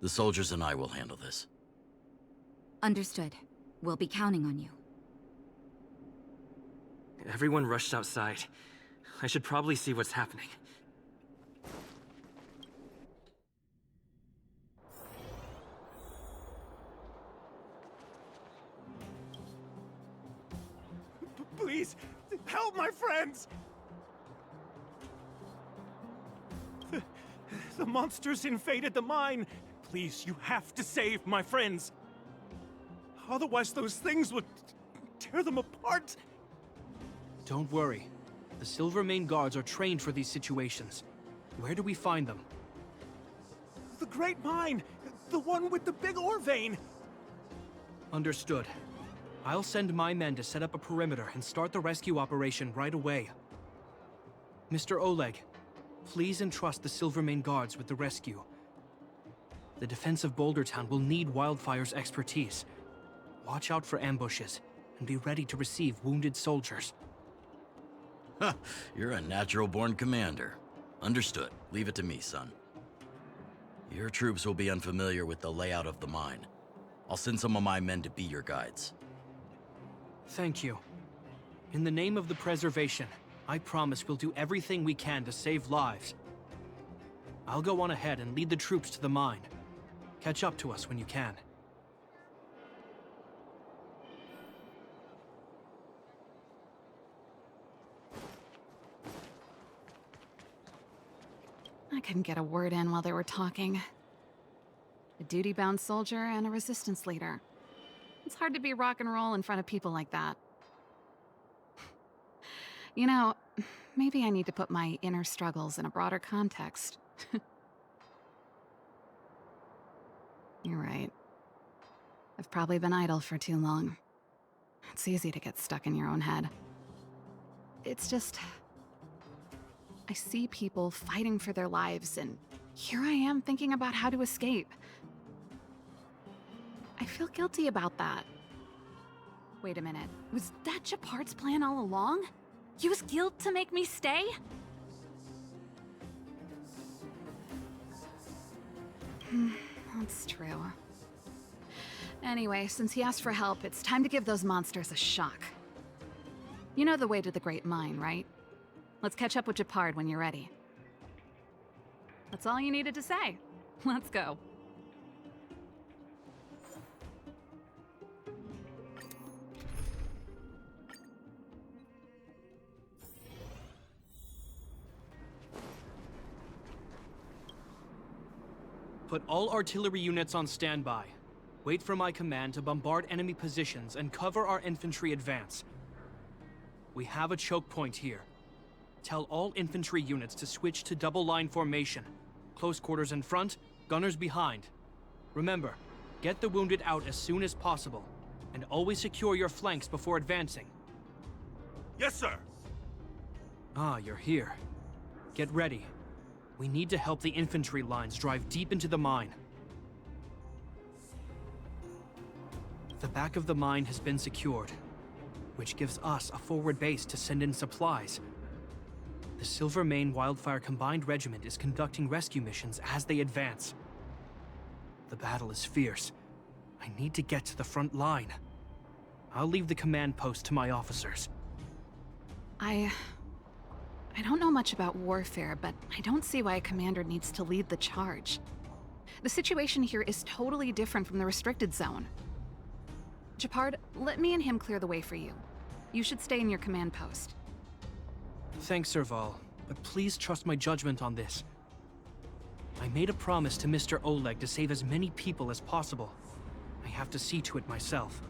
The soldiers and I will handle this. Understood. We'll be counting on you. Everyone rushed outside. I should probably see what's happening. Please, help my friends! The monsters invaded the mine. Please, you have to save my friends. Otherwise, those things would tear them apart. Don't worry. The Silvermane guards are trained for these situations. Where do we find them? The Great Mine! The one with the big ore vein! Understood. I'll send my men to set up a perimeter and start the rescue operation right away. Mr. Oleg, please entrust the Silvermane guards with the rescue. The defense of Boulder Town will need Wildfire's expertise. Watch out for ambushes, and be ready to receive wounded soldiers. Huh, you're a natural-born commander. Understood. Leave it to me, son. Your troops will be unfamiliar with the layout of the mine. I'll send some of my men to be your guides. Thank you. In the name of the preservation, I promise we'll do everything we can to save lives. I'll go on ahead and lead the troops to the mine. Catch up to us when you can. I couldn't get a word in while they were talking. A duty-bound soldier and a resistance leader. It's hard to be rock and roll in front of people like that. You know, maybe I need to put my inner struggles in a broader context. You're right. I've probably been idle for too long. It's easy to get stuck in your own head. It's just... I see people fighting for their lives, and here I am thinking about how to escape. I feel guilty about that. Wait a minute. Was that Japard's plan all along? Use guilt to make me stay? That's true. Anyway, since he asked for help, it's time to give those monsters a shock. You know the way to the Great Mine, right? Let's catch up with Japard when you're ready. That's all you needed to say. Let's go. Put all artillery units on standby. Wait for my command to bombard enemy positions and cover our infantry advance. We have a choke point here. Tell all infantry units to switch to double-line formation. Close quarters in front, gunners behind. Remember, get the wounded out as soon as possible, and always secure your flanks before advancing. Yes, sir! Ah, you're here. Get ready. We need to help the infantry lines drive deep into the mine. The back of the mine has been secured, which gives us a forward base to send in supplies. The Silvermane Wildfire Combined Regiment is conducting rescue missions as they advance. The battle is fierce. I need to get to the front line. I'll leave the command post to my officers. I don't know much about warfare, but I don't see why a commander needs to lead the charge. The situation here is totally different from the restricted zone. Japard, let me and him clear the way for you. You should stay in your command post. Thanks, Serval, but please trust my judgment on this. I made a promise to Mr. Oleg to save as many people as possible. have to see to it myself.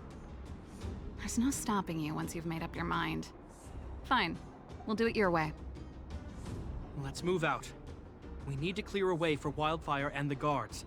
There's no stopping you once you've made up your mind. Fine. We'll do it your way. Let's move out. We need to clear a way for Wildfire and the guards.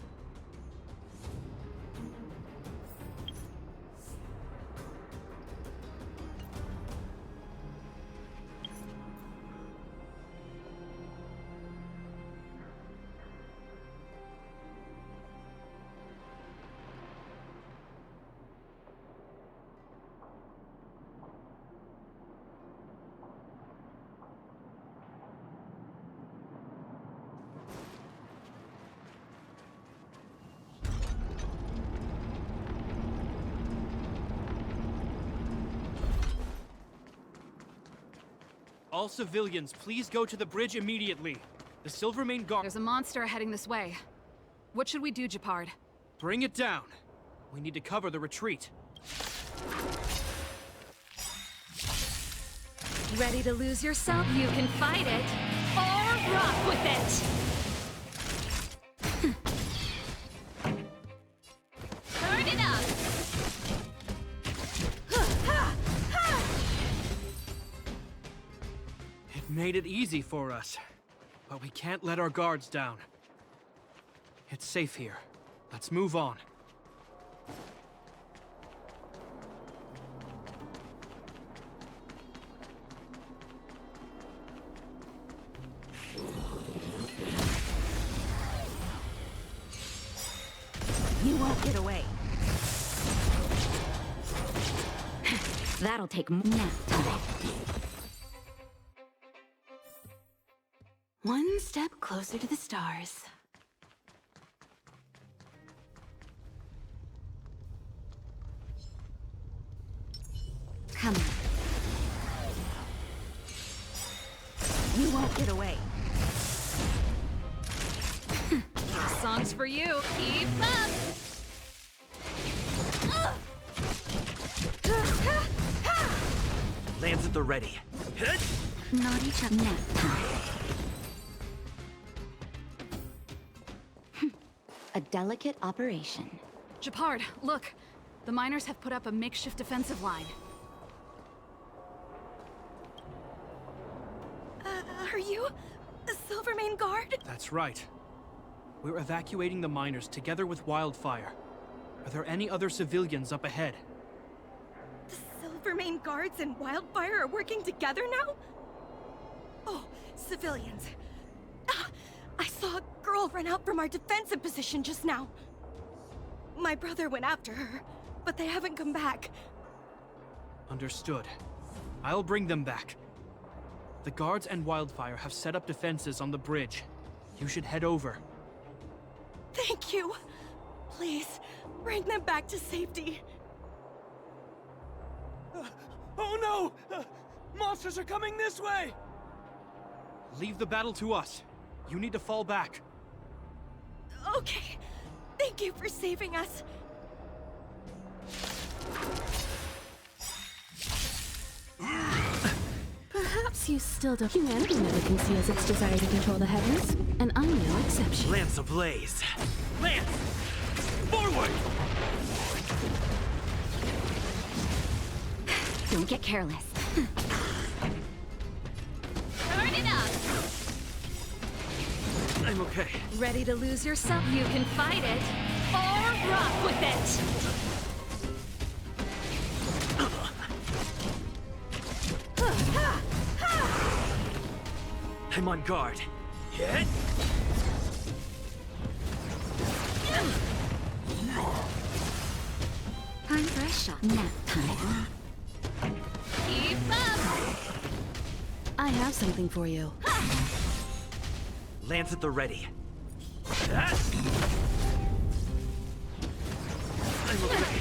All civilians, please go to the bridge immediately. The Silvermane Guard— There's a monster heading this way. What should we do, Japard? Bring it down. We need to cover the retreat. Ready to lose yourself? You can fight it, or rock with it! Turn it up! It made it easy for us, but we can't let our guards down. It's safe here. Let's move on. You won't get away. That'll take nap time. One step closer to the stars. Come on. You won't get away. Song's for you. Keep up! Lands at the ready. Naughty Chuck nap time. A delicate operation. Japard, look. The miners have put up a makeshift defensive line. Are you the Silvermane Guard? That's right. We're evacuating the miners together with Wildfire. Are there any other civilians up ahead? The Silvermane Guards and Wildfire are working together now? Oh, civilians. Ah, I saw a girl run out from our defensive position just now. My brother went after her, but they haven't come back. Understood. I'll bring them back. The guards and Wildfire have set up defenses on the bridge. You should head over. Thank you. Please, bring them back to safety. Oh no! Monsters are coming this way! Leave the battle to us. You need to fall back. Okay. Thank you for saving us. Perhaps you still don't. Humanity never conceals its desire to control the heavens, and I'm no exception. Lance ablaze. Lance! Forward! Don't get careless. Turn it up! I'm okay. Ready to lose yourself? You can fight it, or rock with it! I'm on guard. Hit! Time for a shot. Nap time. Keep up! I have something for you. Lance at the ready. I'm okay.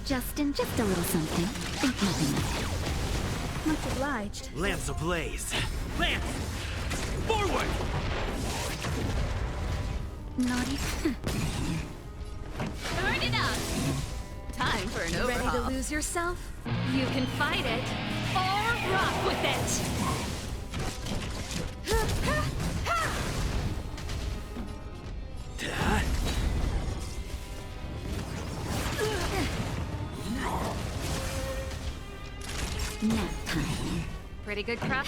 Justin, just a little something. Think nothing of it. Much obliged. Lance ablaze. Lance! Forward! Naughty. Turn it up! Time for an overhaul. Ready to lose yourself? You can fight it, or rock with it! Nap time. Pretty good crap.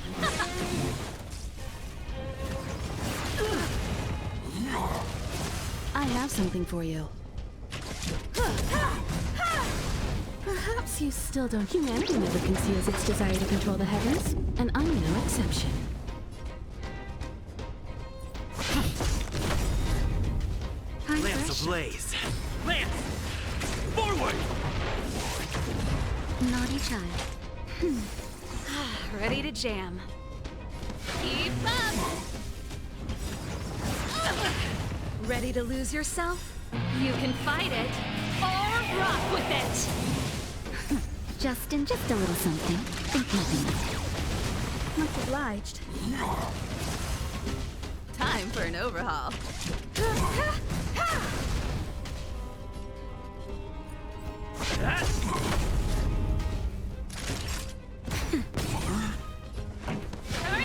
I have something for you. Perhaps you still don't. Humanity never conceals its desire to control the heavens, and I'm no exception. Time Lance for a ablaze. Lance! Forward! shot. Naughty child. Ready to jam. Keep up! Ready to lose yourself? You can fight it, or rock with it! Just a little something. Think nothing. Much obliged. Time for an overhaul. Turn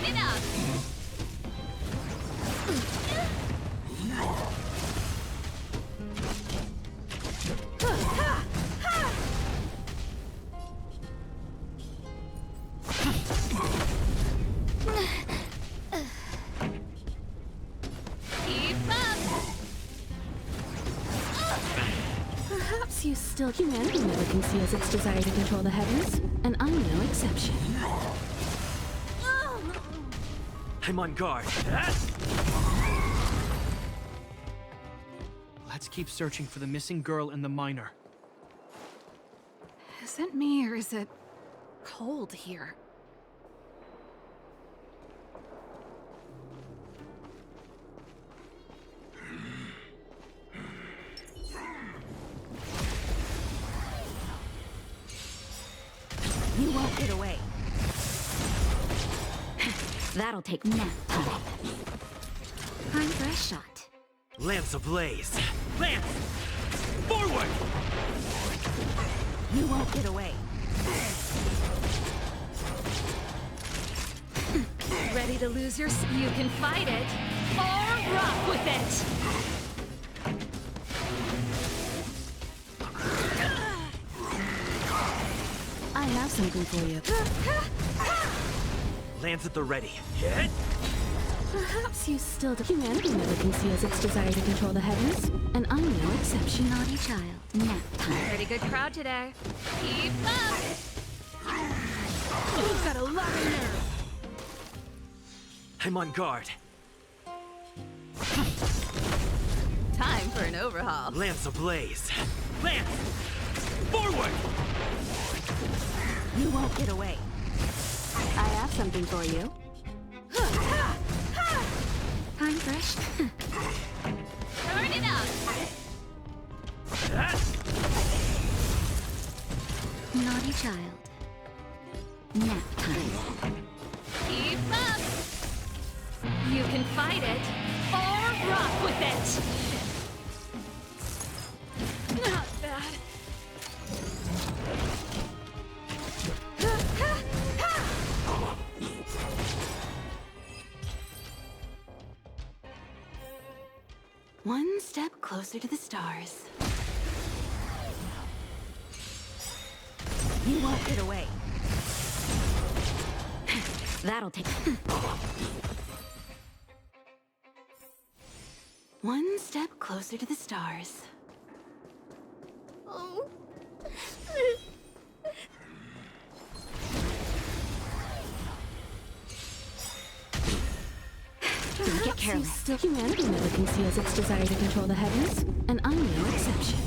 it up! Keep up! Perhaps you still. Humanity never conceals its desire to control the heavens, and I'm no exception. I'm on guard. Let's keep searching for the missing girl and the miner. Is it me or is it cold here? You won't get away. That'll take nap time. Time for a shot. Lance ablaze. Lance! Forward! You won't get away. Ready to lose your... You can fight it, or rock with it! I have something for you. Lance at the ready. Hit! Perhaps you still do. Humanity never conceals its desire to control the heavens, and I'm no exception. Naughty child. Nap time. Pretty good crowd today. Keep up! You've got a lot of nerve. I'm on guard. Time for an overhaul. Lance ablaze. Lance! Forward! You won't get away. I have something for you. Time for a shot. Turn it up! Naughty child. Nap time. Keep up! You can fight it, or rock with it! Not bad. One step closer to the stars. You won't get away. That'll take... One step closer to the stars. Oh. Don't get careless. Still, humanity never conceals its desire to control the heavens, and I'm no exception.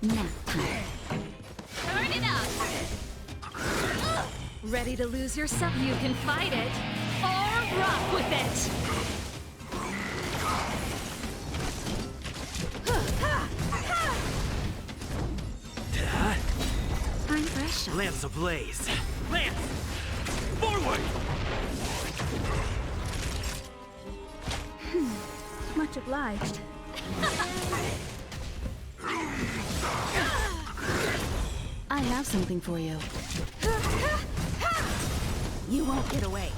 Nap time. Turn it up! Ready to lose yourself? You can fight it, or rock with it! Time for a shot. Lance ablaze. Lance! Forward! Much obliged. I have something for you. You won't get away.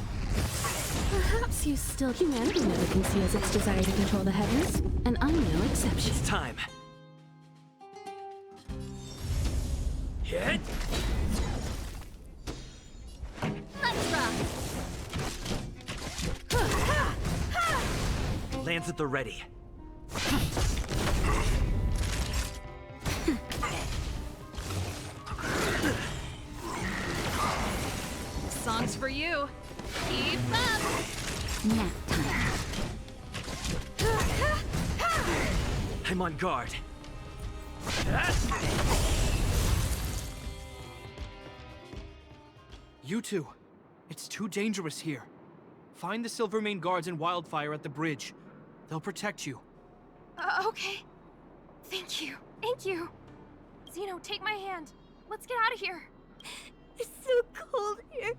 Perhaps you still. Humanity never conceals its desire to control the heavens, and I'm no exception. It's time. Hit! Lance at the ready. Song's for you. Keep up! Nap time. I'm on guard. You two, it's too dangerous here. Find the Silvermane guards and Wildfire at the bridge. They'll protect you. Okay. Thank you. Thank you. Zeno, take my hand. Let's get out of here. It's so cold here.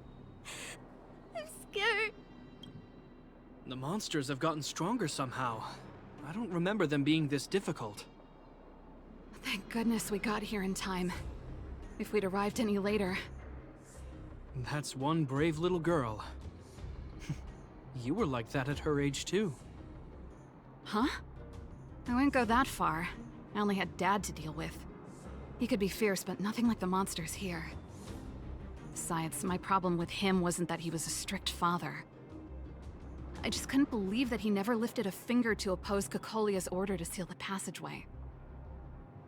I'm scared. The monsters have gotten stronger somehow. I don't remember them being this difficult. Thank goodness we got here in time. If we'd arrived any later... That's one brave little girl. You were like that at her age, too. Huh? I wouldn't go that far. I only had Dad to deal with. He could be fierce, but nothing like the monsters here. Besides, my problem with him wasn't that he was a strict father. I just couldn't believe that he never lifted a finger to oppose Cocolia's order to seal the passageway.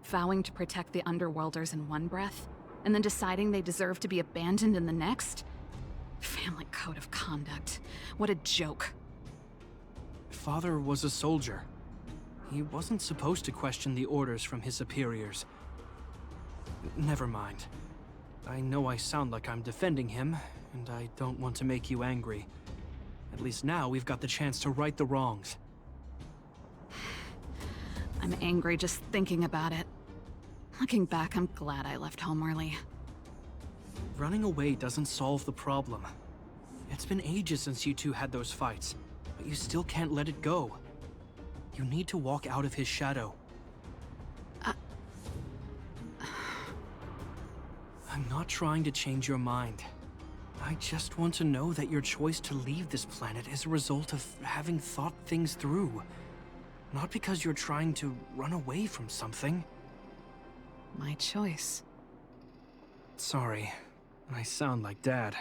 Vowing to protect the Underworlders in one breath, and then deciding they deserve to be abandoned in the next? Family code of conduct. What a joke. Father was a soldier. He wasn't supposed to question the orders from his superiors. Never mind. I know I sound like I'm defending him, and I don't want to make you angry. At least now we've got the chance to right the wrongs. I'm angry just thinking about it. Looking back, I'm glad I left home early. Running away doesn't solve the problem. It's been ages since you two had those fights, but you still can't let it go. You need to walk out of his shadow. I'm not trying to change your mind. I just want to know that your choice to leave this planet is a result of having thought things through. Not because you're trying to run away from something. My choice. Sorry, I sound like Dad.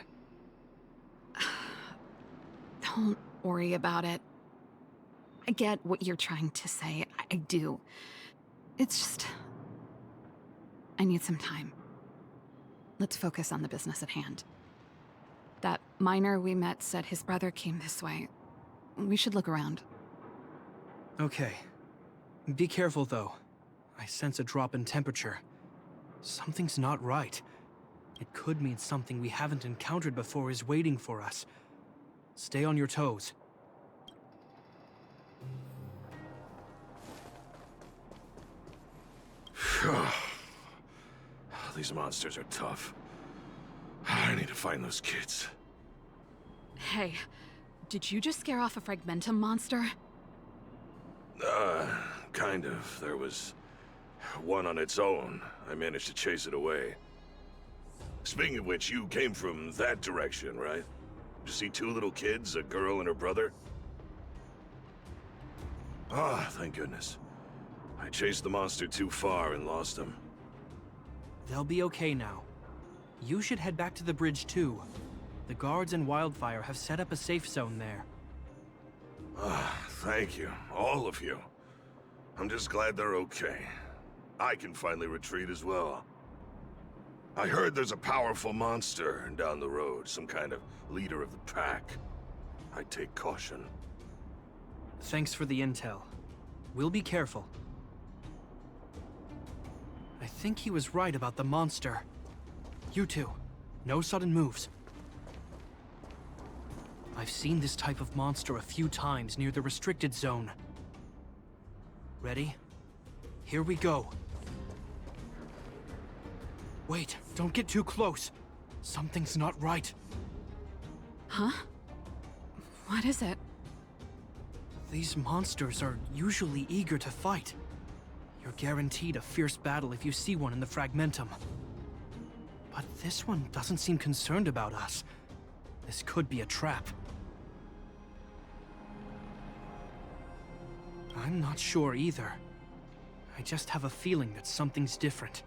Don't worry about it. I get what you're trying to say. I do. It's just... I need some time. Let's focus on the business at hand. That miner we met said his brother came this way. We should look around. Okay. Be careful, though. I sense a drop in temperature. Something's not right. It could mean something we haven't encountered before is waiting for us. Stay on your toes. These monsters are tough. I need to find those kids. Hey, did you just scare off a Fragmentum monster? Kind of. There was one on its own. I managed to chase it away. Speaking of which, you came from that direction, right? Did you see two little kids, a girl and her brother? Ah, thank goodness. I chased the monster too far and lost them. They'll be okay now. You should head back to the bridge, too. The guards and Wildfire have set up a safe zone there. Ah, thank you. All of you. I'm just glad they're okay. I can finally retreat as well. I heard there's a powerful monster down the road, some kind of leader of the pack. I'd take caution. Thanks for the intel. We'll be careful. I think he was right about the monster. You two, no sudden moves. I've seen this type of monster a few times near the restricted zone. Ready? Here we go. Wait, don't get too close. Something's not right. Huh? What is it? These monsters are usually eager to fight. You're guaranteed a fierce battle if you see one in the Fragmentum. But this one doesn't seem concerned about us. This could be a trap. I'm not sure either. I just have a feeling that something's different.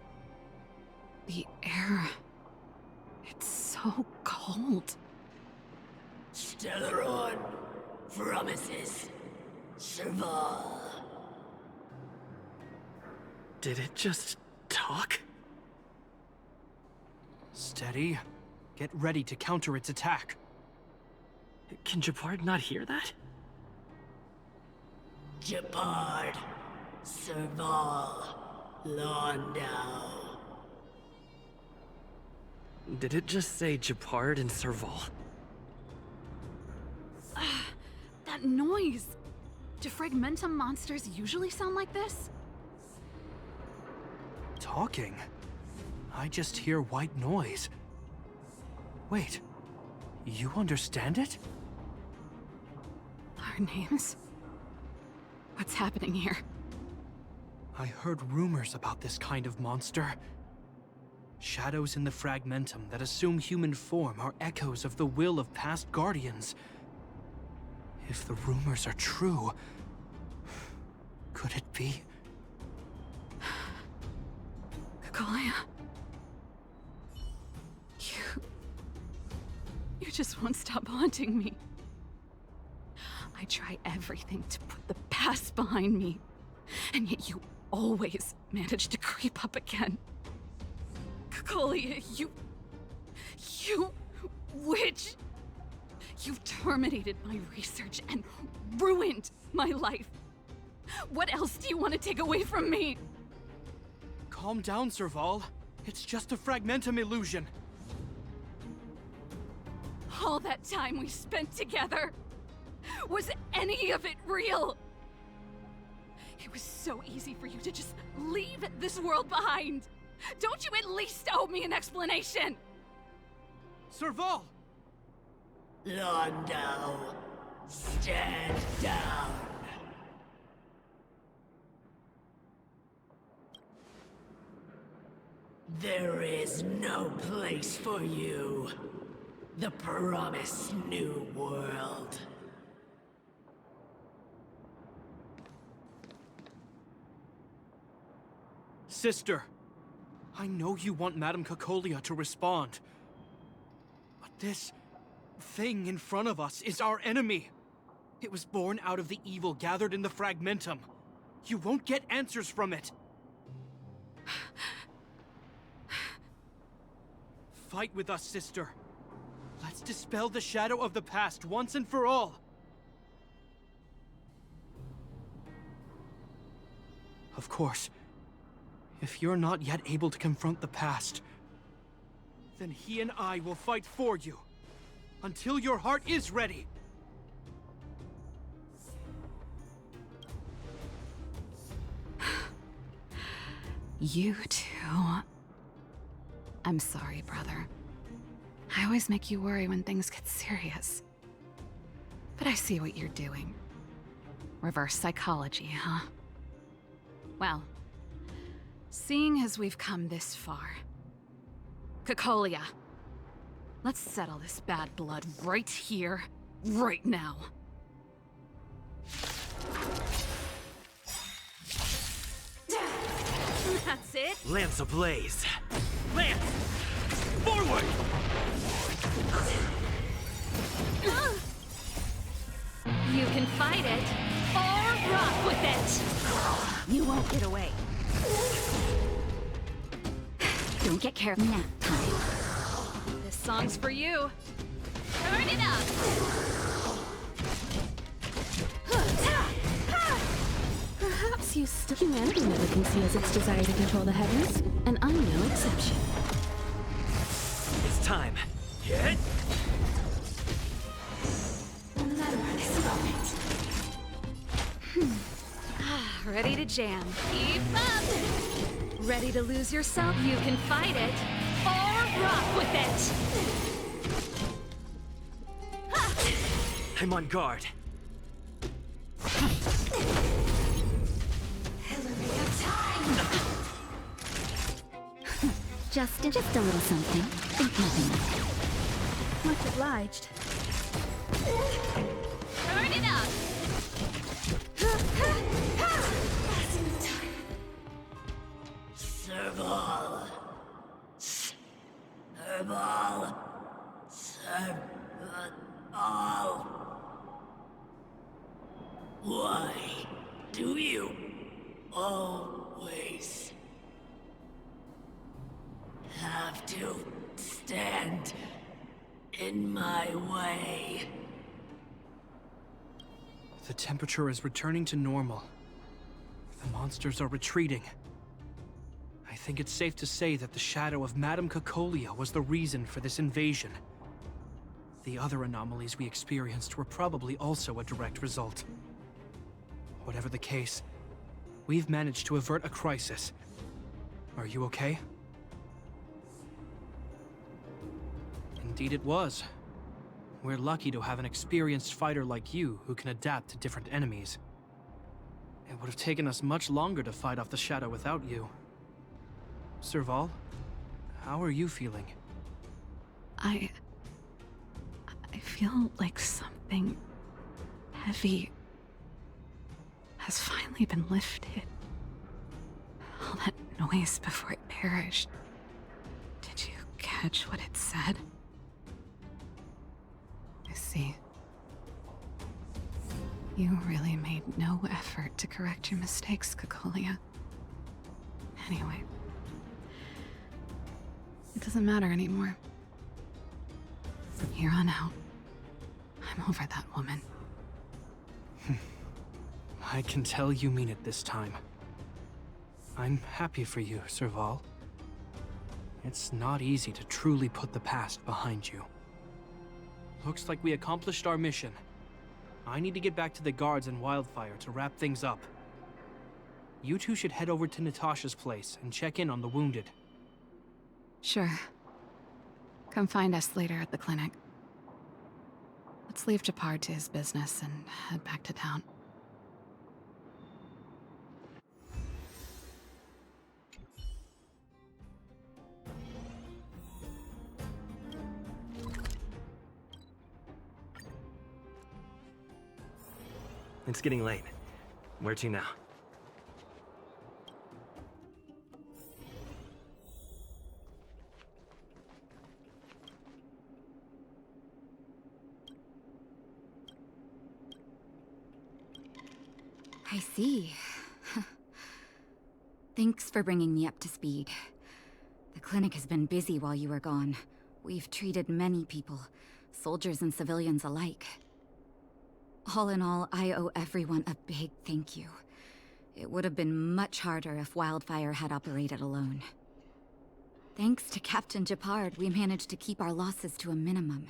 The air... it's so cold. Stellaron promises. Serval. Did it just talk? Steady. Get ready to counter its attack. Can Japard not hear that? Japard. Serval. Londo. Did it just say Japard and Serval? That noise! Do fragmentum monsters usually sound like this? Talking? I just hear white noise. Wait, you understand it? Our names? What's happening here? I heard rumors about this kind of monster. Shadows in the fragmentum that assume human form are echoes of the will of past guardians. If the rumors are true, could it be? Kaguya. You just won't stop haunting me. I try everything to put the past behind me, and yet you always manage to creep up again. Kaguya, you witch! You've terminated my research and ruined my life. What else do you want to take away from me? Calm down, Serval. It's just a fragmentum illusion. All that time we spent together, was any of it real? It was so easy for you to just leave this world behind. Don't you at least owe me an explanation? Serval! Londo, stand down. There is no place for you. The promised new world. Sister, I know you want Madame Cocolia to respond. But this thing in front of us is our enemy. It was born out of the evil gathered in the fragmentum. You won't get answers from it. Fight with us, sister. Let's dispel the shadow of the past once and for all. Of course, if you're not yet able to confront the past, then he and I will fight for you, until your heart is ready. You two. I'm sorry, brother. I always make you worry when things get serious. But I see what you're doing. Reverse psychology, huh? Well, seeing as we've come this far, Cocolia, let's settle this bad blood right here, right now. That's it? Lance ablaze! Lance! Forward! You can fight it, or rock with it! You won't get away. Don't get careful. Nap time. This song's for you. Turn it up! Perhaps you still... Humanity never conceals its desire to control the heavens, and I'm no exception. It's time. Hit! Ready to jam. Keep up! Ready to lose yourself? You can fight it, or rock with it! I'm on guard. Just a little something. Think nothing of it. Much obliged. Turn it up! Serval. Serval. Serval. Why do you always have to stand in my way? The temperature is returning to normal. The monsters are retreating. I think it's safe to say that the shadow of Madame Cacolia was the reason for this invasion. The other anomalies we experienced were probably also a direct result. Whatever the case, we've managed to avert a crisis. Are you okay? Indeed it was. We're lucky to have an experienced fighter like you who can adapt to different enemies. It would have taken us much longer to fight off the shadow without you. Serval, how are you feeling? I feel like something heavy has finally been lifted. All that noise before it perished. Did you catch what it said? I see. You really made no effort to correct your mistakes, Cacolia. Anyway, it doesn't matter anymore. From here on out, I'm over that woman. I can tell you mean it this time. I'm happy for you, Serval. It's not easy to truly put the past behind you. Looks like we accomplished our mission. I need to get back to the guards and Wildfire to wrap things up. You two should head over to Natasha's place and check in on the wounded. Sure. Come find us later at the clinic. Let's leave Japar to his business and head back to town. It's getting late. Where to now? I see. Thanks for bringing me up to speed. The clinic has been busy while you were gone. We've treated many people, soldiers and civilians alike. All in all, I owe everyone a big thank you. It would have been much harder if Wildfire had operated alone. Thanks to Captain Japard, we managed to keep our losses to a minimum.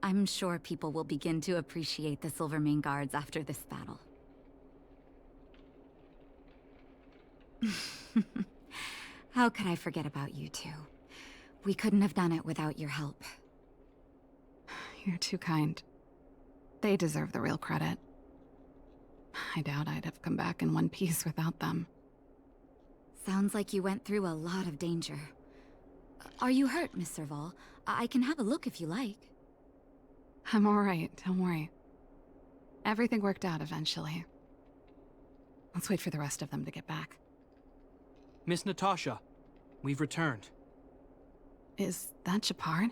I'm sure people will begin to appreciate the Silvermane Guards after this battle. How could I forget about you two? We couldn't have done it without your help. You're too kind. They deserve the real credit. I doubt I'd have come back in one piece without them. Sounds like you went through a lot of danger. Are you hurt, Miss Serval? I can have a look if you like. I'm alright, don't worry. Everything worked out eventually. Let's wait for the rest of them to get back. Miss Natasha, we've returned. Is that Japard?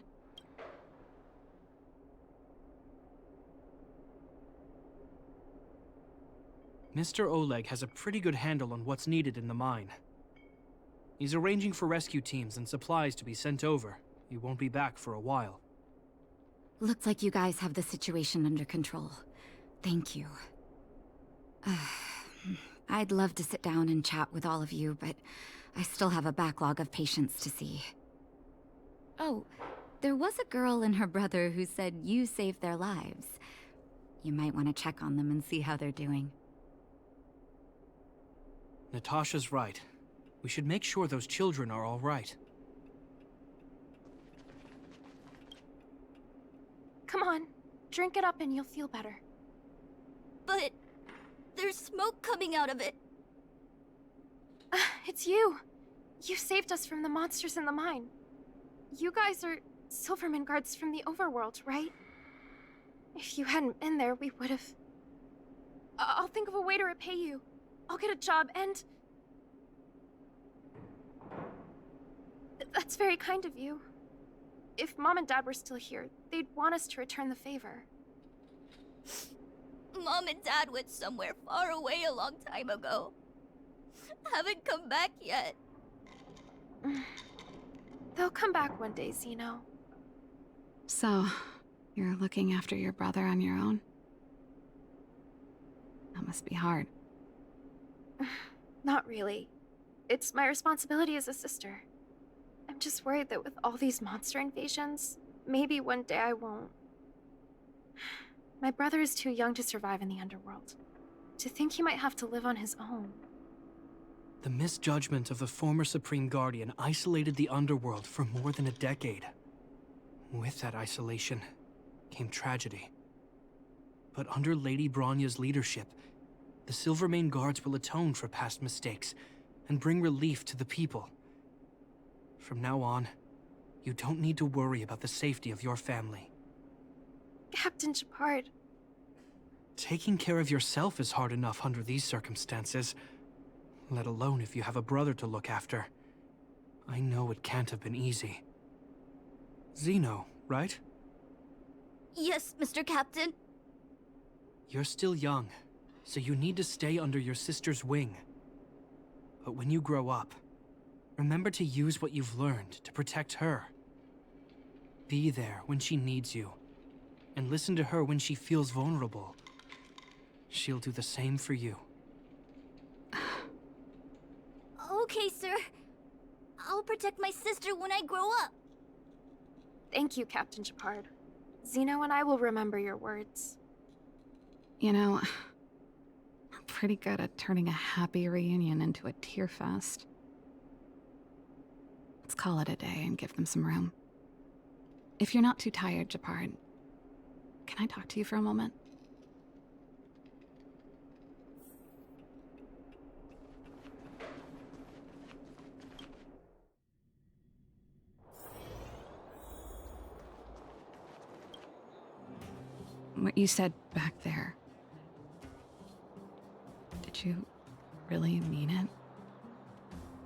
Mr. Oleg has a pretty good handle on what's needed in the mine. He's arranging for rescue teams and supplies to be sent over. He won't be back for a while. Looks like you guys have the situation under control. Thank you. I'd love to sit down and chat with all of you, but I still have a backlog of patients to see. Oh, there was a girl and her brother who said you saved their lives. You might want to check on them and see how they're doing. Natasha's right. We should make sure those children are all right. Come on, drink it up and you'll feel better. But there's smoke coming out of it. It's you. You saved us from the monsters in the mine. You guys are Silvermane Guards from the overworld, right? If you hadn't been there, we would have... I'll think of a way to repay you. I'll get a job and... That's very kind of you. If Mom and Dad were still here, they'd want us to return the favor. Mom and Dad went somewhere far away a long time ago. Haven't come back yet. They'll come back one day, Zeno. So, you're looking after your brother on your own? That must be hard. Not really. It's my responsibility as a sister. I'm just worried that with all these monster invasions, maybe one day I won't. My brother is too young to survive in the underworld. To think he might have to live on his own. The misjudgment of the former Supreme Guardian isolated the underworld for more than a decade. With that isolation came tragedy. But under Lady Bronya's leadership, the Silvermane Guards will atone for past mistakes and bring relief to the people. From now on, you don't need to worry about the safety of your family. Captain Shepard. Taking care of yourself is hard enough under these circumstances, let alone if you have a brother to look after. I know it can't have been easy. Zeno, right? Yes, Mr. Captain. You're still young, so you need to stay under your sister's wing. But when you grow up, remember to use what you've learned to protect her. Be there when she needs you, and listen to her when she feels vulnerable. She'll do the same for you. Okay, sir. I'll protect my sister when I grow up. Thank you, Captain Shepard. Zeno and I will remember your words. You know, we're pretty good at turning a happy reunion into a tear fest. Let's call it a day and give them some room. If you're not too tired, Shepard, can I talk to you for a moment? What you said back there, did you really mean it?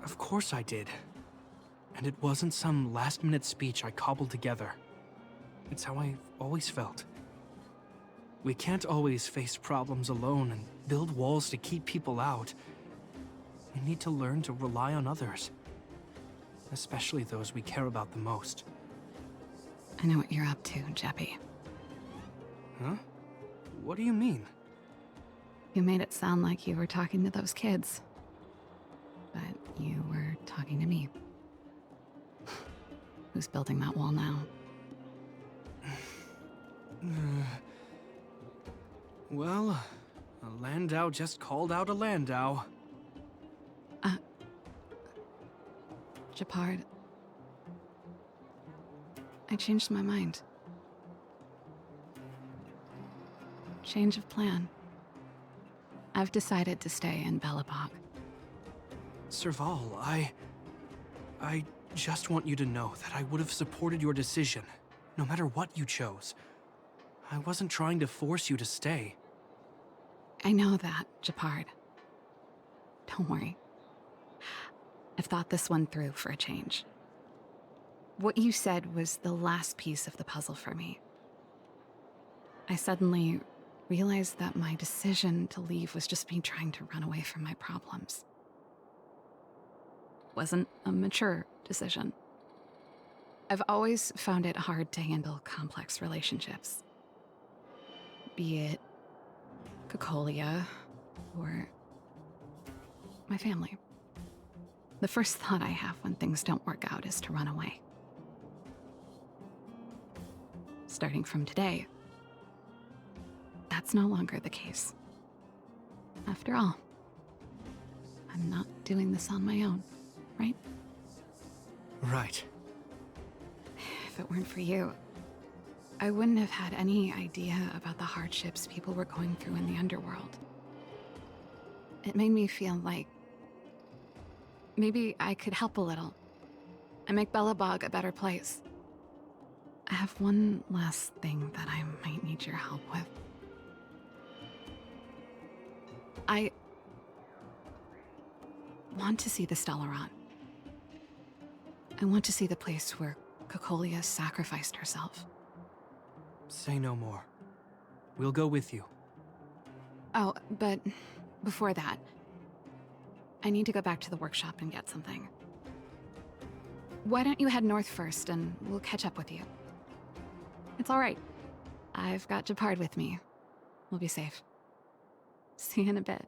Of course I did. And it wasn't some last-minute speech I cobbled together. It's how I've always felt. We can't always face problems alone and build walls to keep people out. We need to learn to rely on others, especially those we care about the most. I know what you're up to, Jeppy. Huh? What do you mean? You made it sound like you were talking to those kids. But you were talking to me. Who's building that wall now? Well, a Landau just called out a Landau. Shepard. I changed my mind. Change of plan. I've decided to stay in Belobog. Serval, I just want you to know that I would have supported your decision, no matter what you chose. I wasn't trying to force you to stay. I know that, Shepard. Don't worry. I've thought this one through for a change. What you said was the last piece of the puzzle for me. I suddenly realized that my decision to leave was just me trying to run away from my problems. Wasn't a mature decision. I've always found it hard to handle complex relationships. Be it Cocolia or my family. The first thought I have when things don't work out is to run away. Starting from today, that's no longer the case. After all, I'm not doing this on my own, right? Right. If it weren't for you, I wouldn't have had any idea about the hardships people were going through in the underworld. It made me feel like maybe I could help a little and make Belobog a better place. I have one last thing that I might need your help with. I want to see the Stellaron. I want to see the place where Cocolia sacrificed herself. Say no more. We'll go with you. Oh, but before that, I need to go back to the workshop and get something. Why don't you head north first, and we'll catch up with you. It's all right. I've got Japard with me. We'll be safe. See you in a bit.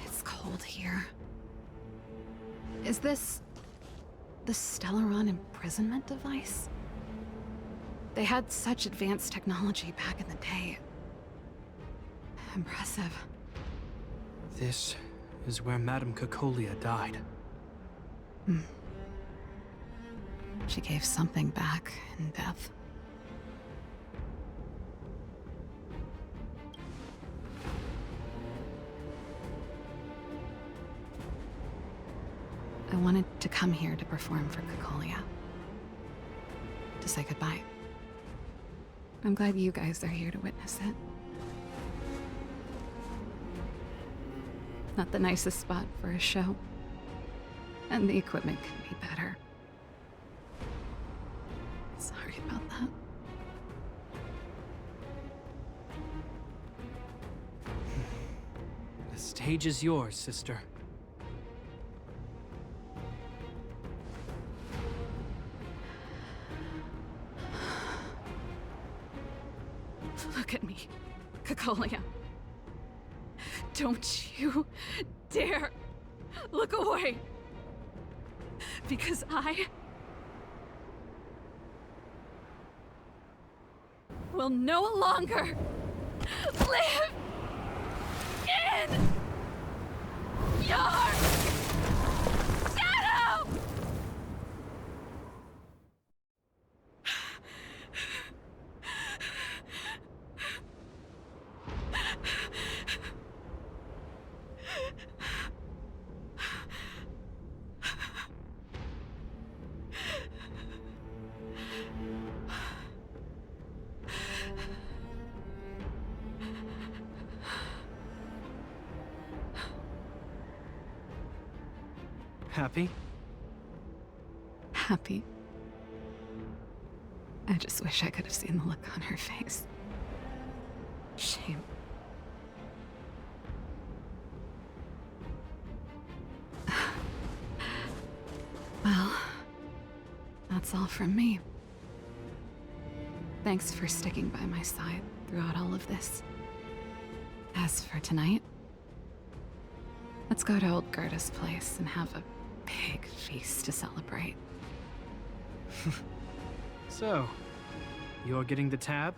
It's cold here. Is this the Stellaron imprisonment device? They had such advanced technology back in the day. Impressive. This is where Madame Cacolia died. She gave something back in death. I wanted to come here to perform for Cacolia. To say goodbye. I'm glad you guys are here to witness it. Not the nicest spot for a show. And the equipment could be better. Sorry about that. The stage is yours, sister. Look at me, Cacolia. Don't you dare look away. Because I will no longer live in your shadow! Happy? Happy. I just wish I could have seen the look on her face. Shame. Well, that's all from me. Thanks for sticking by my side throughout all of this. As for tonight, let's go to old Gerda's place and have a big feast to celebrate. So, you're getting the tab?